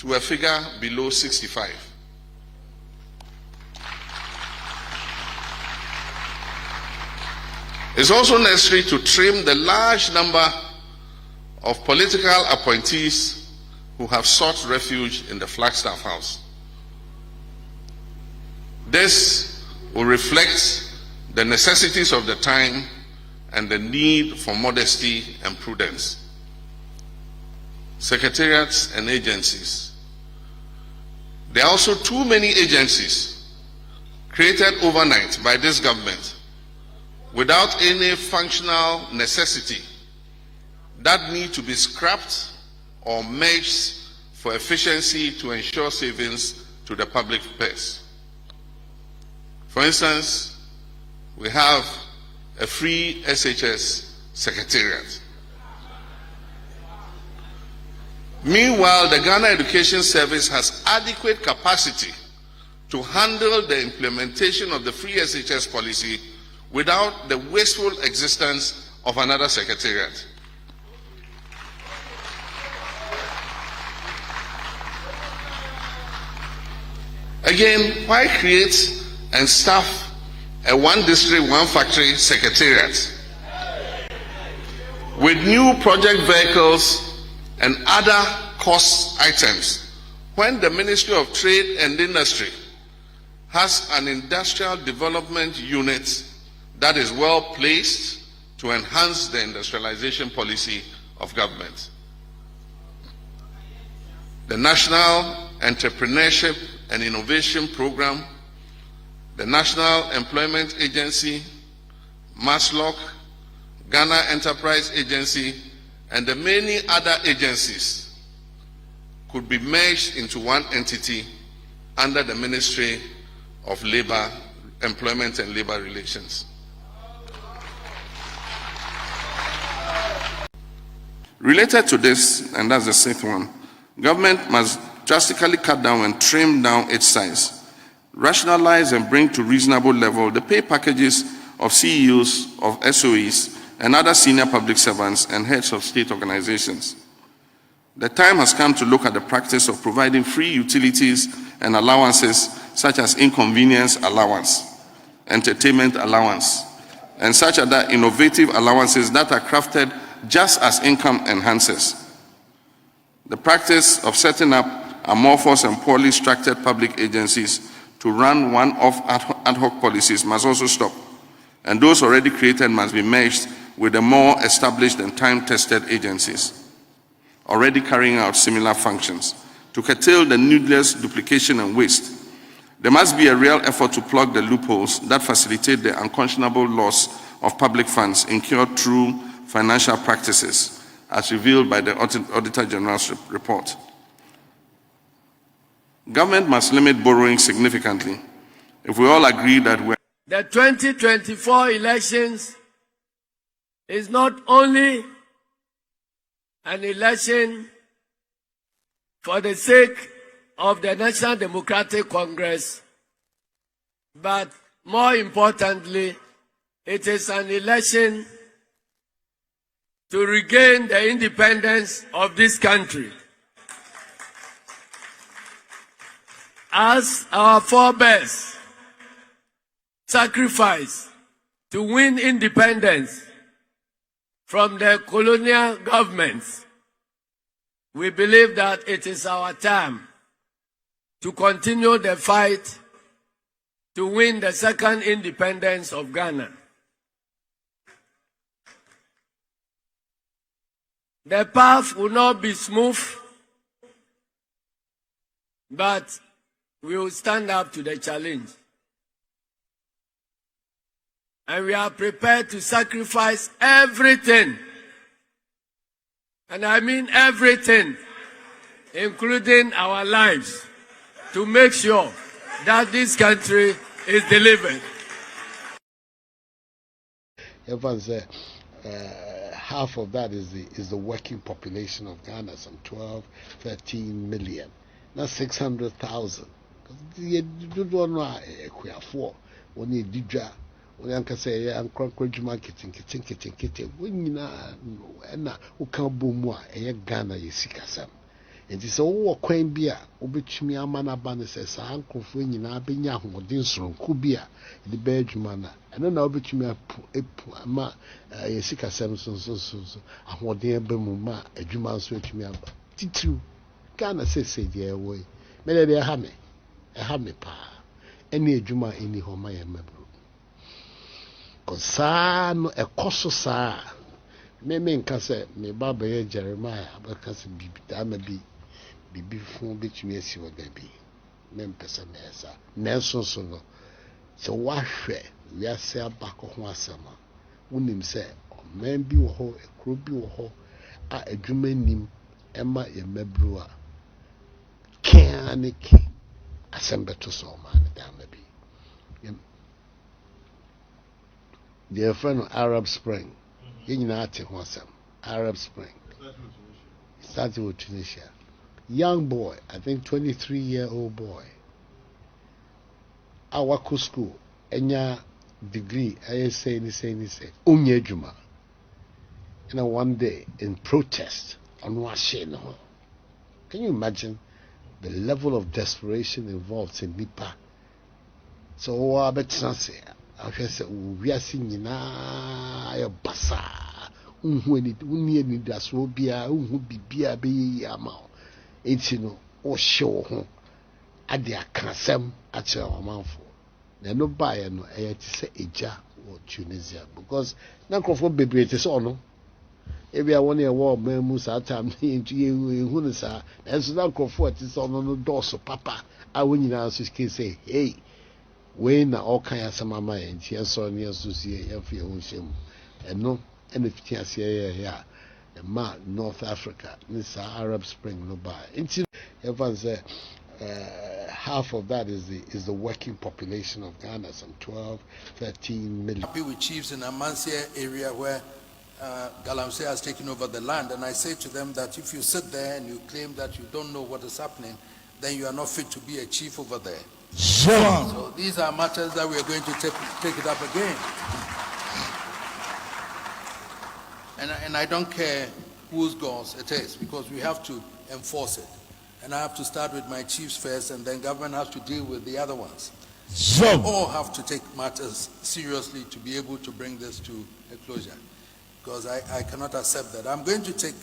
to a figure below 65. It's also necessary to trim the large number of political appointees who have sought refuge in the Flagstaff House. This will reflect the necessities of the time and the need for modesty and prudence. Secretariats and agencies. There are also too many agencies created overnight by this government without any functional necessity that need to be scrapped or merged for efficiency to ensure savings to the public purse. For instance, we have a free SHS secretariat. Meanwhile, the Ghana Education Service has adequate capacity to handle the implementation of the free SHS policy without the wasteful existence of another secretariat. Again, why create and staff a one district, one factory secretariat with new project vehicles and other cost items when the Ministry of Trade and Industry has an industrial development unit that is well placed to enhance the industrialization policy of government? The National Entrepreneurship and Innovation Program, the National Employment Agency, MASLOC, Ghana Enterprise Agency, and the many other agencies could be merged into one entity under the Ministry of Labor, Employment and Labor Relations. Related to this, and that's the sixth one, government must drastically cut down and trim down its size, rationalize and bring to reasonable level the pay packages of CEOs of SOEs and other senior public servants and heads of state organizations. The time has come to look at the practice of providing free utilities and allowances such as inconvenience allowance, entertainment allowance, and such other innovative allowances that are crafted just as income enhancers. The practice of setting up amorphous and poorly structured public agencies to run one-off ad hoc policies must also stop, and those already created must be merged with the more established and time-tested agencies already carrying out similar functions, to curtail the needless duplication and waste. There must be a real effort to plug the loopholes that facilitate the unconscionable loss of public funds incurred through financial practices, as revealed by the Auditor General's report. Government must limit borrowing significantly. If we all agree that the 2024 elections is not only an election for the sake of the National Democratic Congress, but more importantly, it is an election to regain the independence of this country. As our forebears sacrificed to win independence from the colonial governments, we believe that it is our time to continue the fight to win the second independence of Ghana. The path will not be smooth, but we will stand up to the challenge. And we are prepared to sacrifice everything, and I mean everything, including our lives, to make sure that this country is delivered. Everyone say half of that is the working population of Ghana, some 12, 13 million. That's 600,000. You don't know for when you did that. When I say I'm crunch marketing, kitchen. When you know, who can't boom more, Ghana, you see, and it's all quain beer, which me a man abandoned says, Uncle Fring in Abinya, who didn't from Kubia, the Belgian, and then I'll be to me a sick Samson, so I want the Bemuma, a Juman switch me up. Titu, Ghana says, dear way, may they have me, pa, any Juma in the home I am. Concern a cosso, me mean Cassa, me Baba Jeremiah, but Cassa be damabi. Bibi fun betumi asi wo da bi mempesa mesa nanso so no se wahwe wiase abako ho asama wonim se man bi wo ho ekro bi wo ho a adwuma nim ema ye mabru a kaniki asembeto so man da mabi the friend of Arab Spring yenyina ate ho asam Arab Spring started with Tunisia. Young boy, I think 23-year-old boy. Awako school, enya degree, I say, unye juma. And one day, in protest, on Washington. Can you imagine the level of desperation involved in Nipa? So, I bet say, I say, we are singing, ya basa, unye ni daswobia, bibia be amao. It's or show home at the Akansem at your mouth. There no buyer no air to say a jar or Tunisia because now for baby it is on. If I want a war, Memus at time into you, Hunasa, and so now comfort is on the door. So, Papa, I wouldn't answer his say, hey, when all kinds of some mamma and she saw near Susie and for your own shame. And no, and if you see here. North Africa, this Arab Spring no buy. Everyone say half of that is the working population of Ghana, some 12, 13 million. Happy with chiefs in Ansah area where Galamsey has taken over the land, and I say to them that if you sit there and you claim that you don't know what is happening, then you are not fit to be a chief over there. Sure. So these are matters that we are going to take it up again. And I don't care whose goals it is, because we have to enforce it. And I have to start with my chiefs first, and then government has to deal with the other ones. We all have to take matters seriously to be able to bring this to a closure, because I cannot accept that. I'm going to take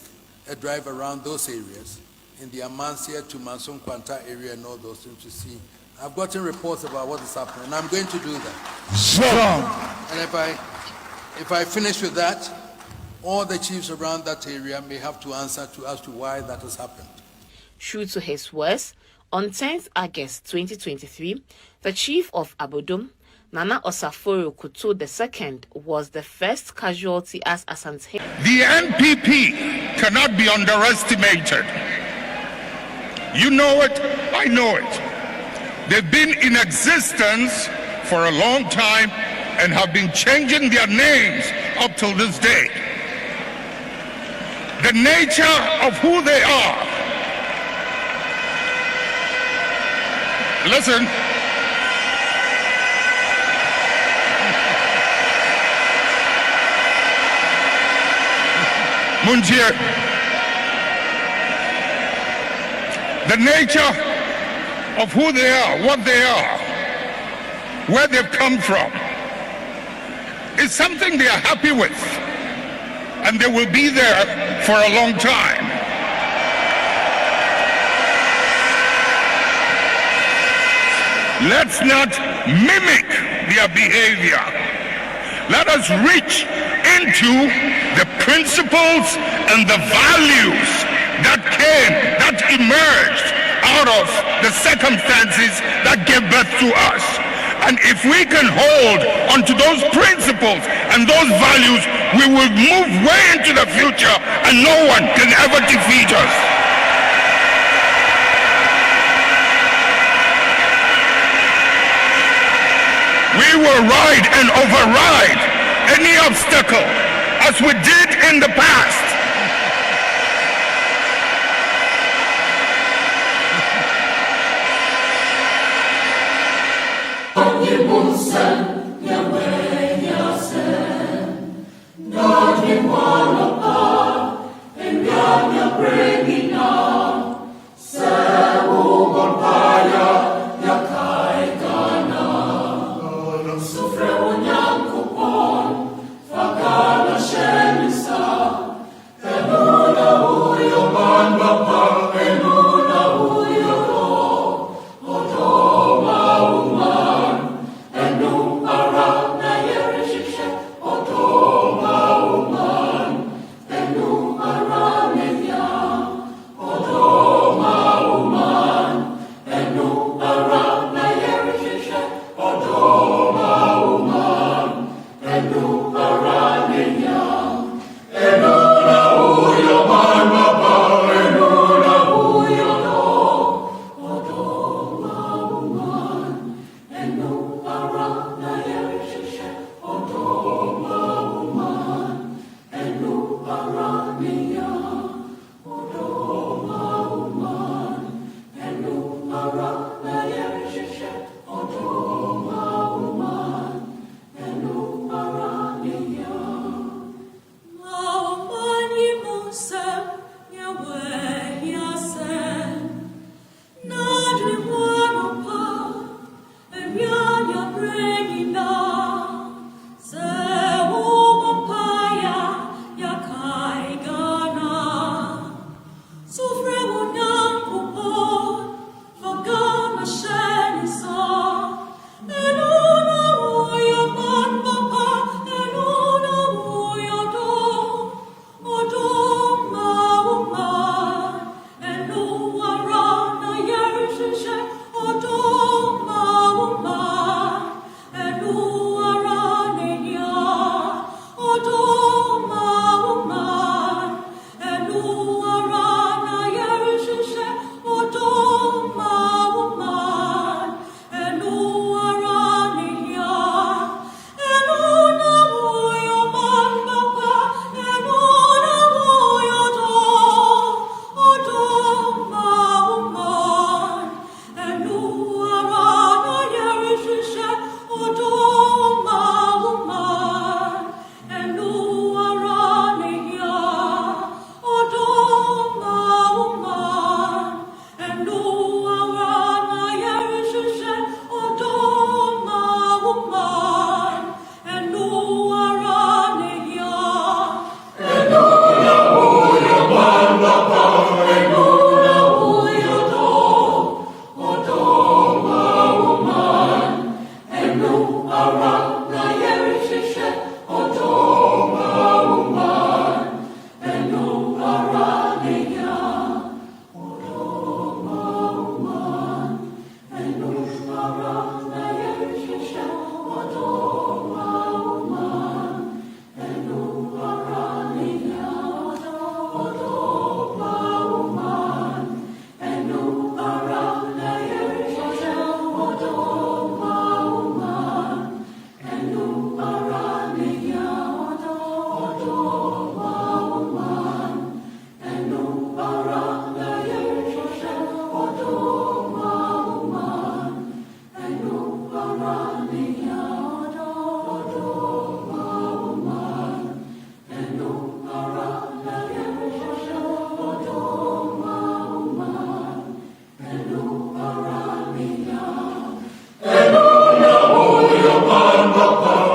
a drive around those areas, in the Amancia to Mansum Kwanta area and all those things to see. I've gotten reports about what is happening, and I'm going to do that. And if I finish with that, all the chiefs around that area may have to answer as to why that has happened. True to his words, on 10th August 2023, the chief of Abodom, Nana Osaforo Kutu II, was the first casualty as Asante. The NPP cannot be underestimated. You know it, I know it. They've been in existence for a long time and have been changing their names up till this day. The nature of who they are. Listen. Munjir. The nature of who they are, what they are, where they've come from, is something they are happy with, and they will be there for a long time. Let's not mimic their behavior. Let us reach into the principles and the values that emerged out of the circumstances that gave birth to us. And if we can hold onto those principles and those values, we will move way into the future and no one can ever defeat us. We will ride and override any obstacle as we did in the past. Lord.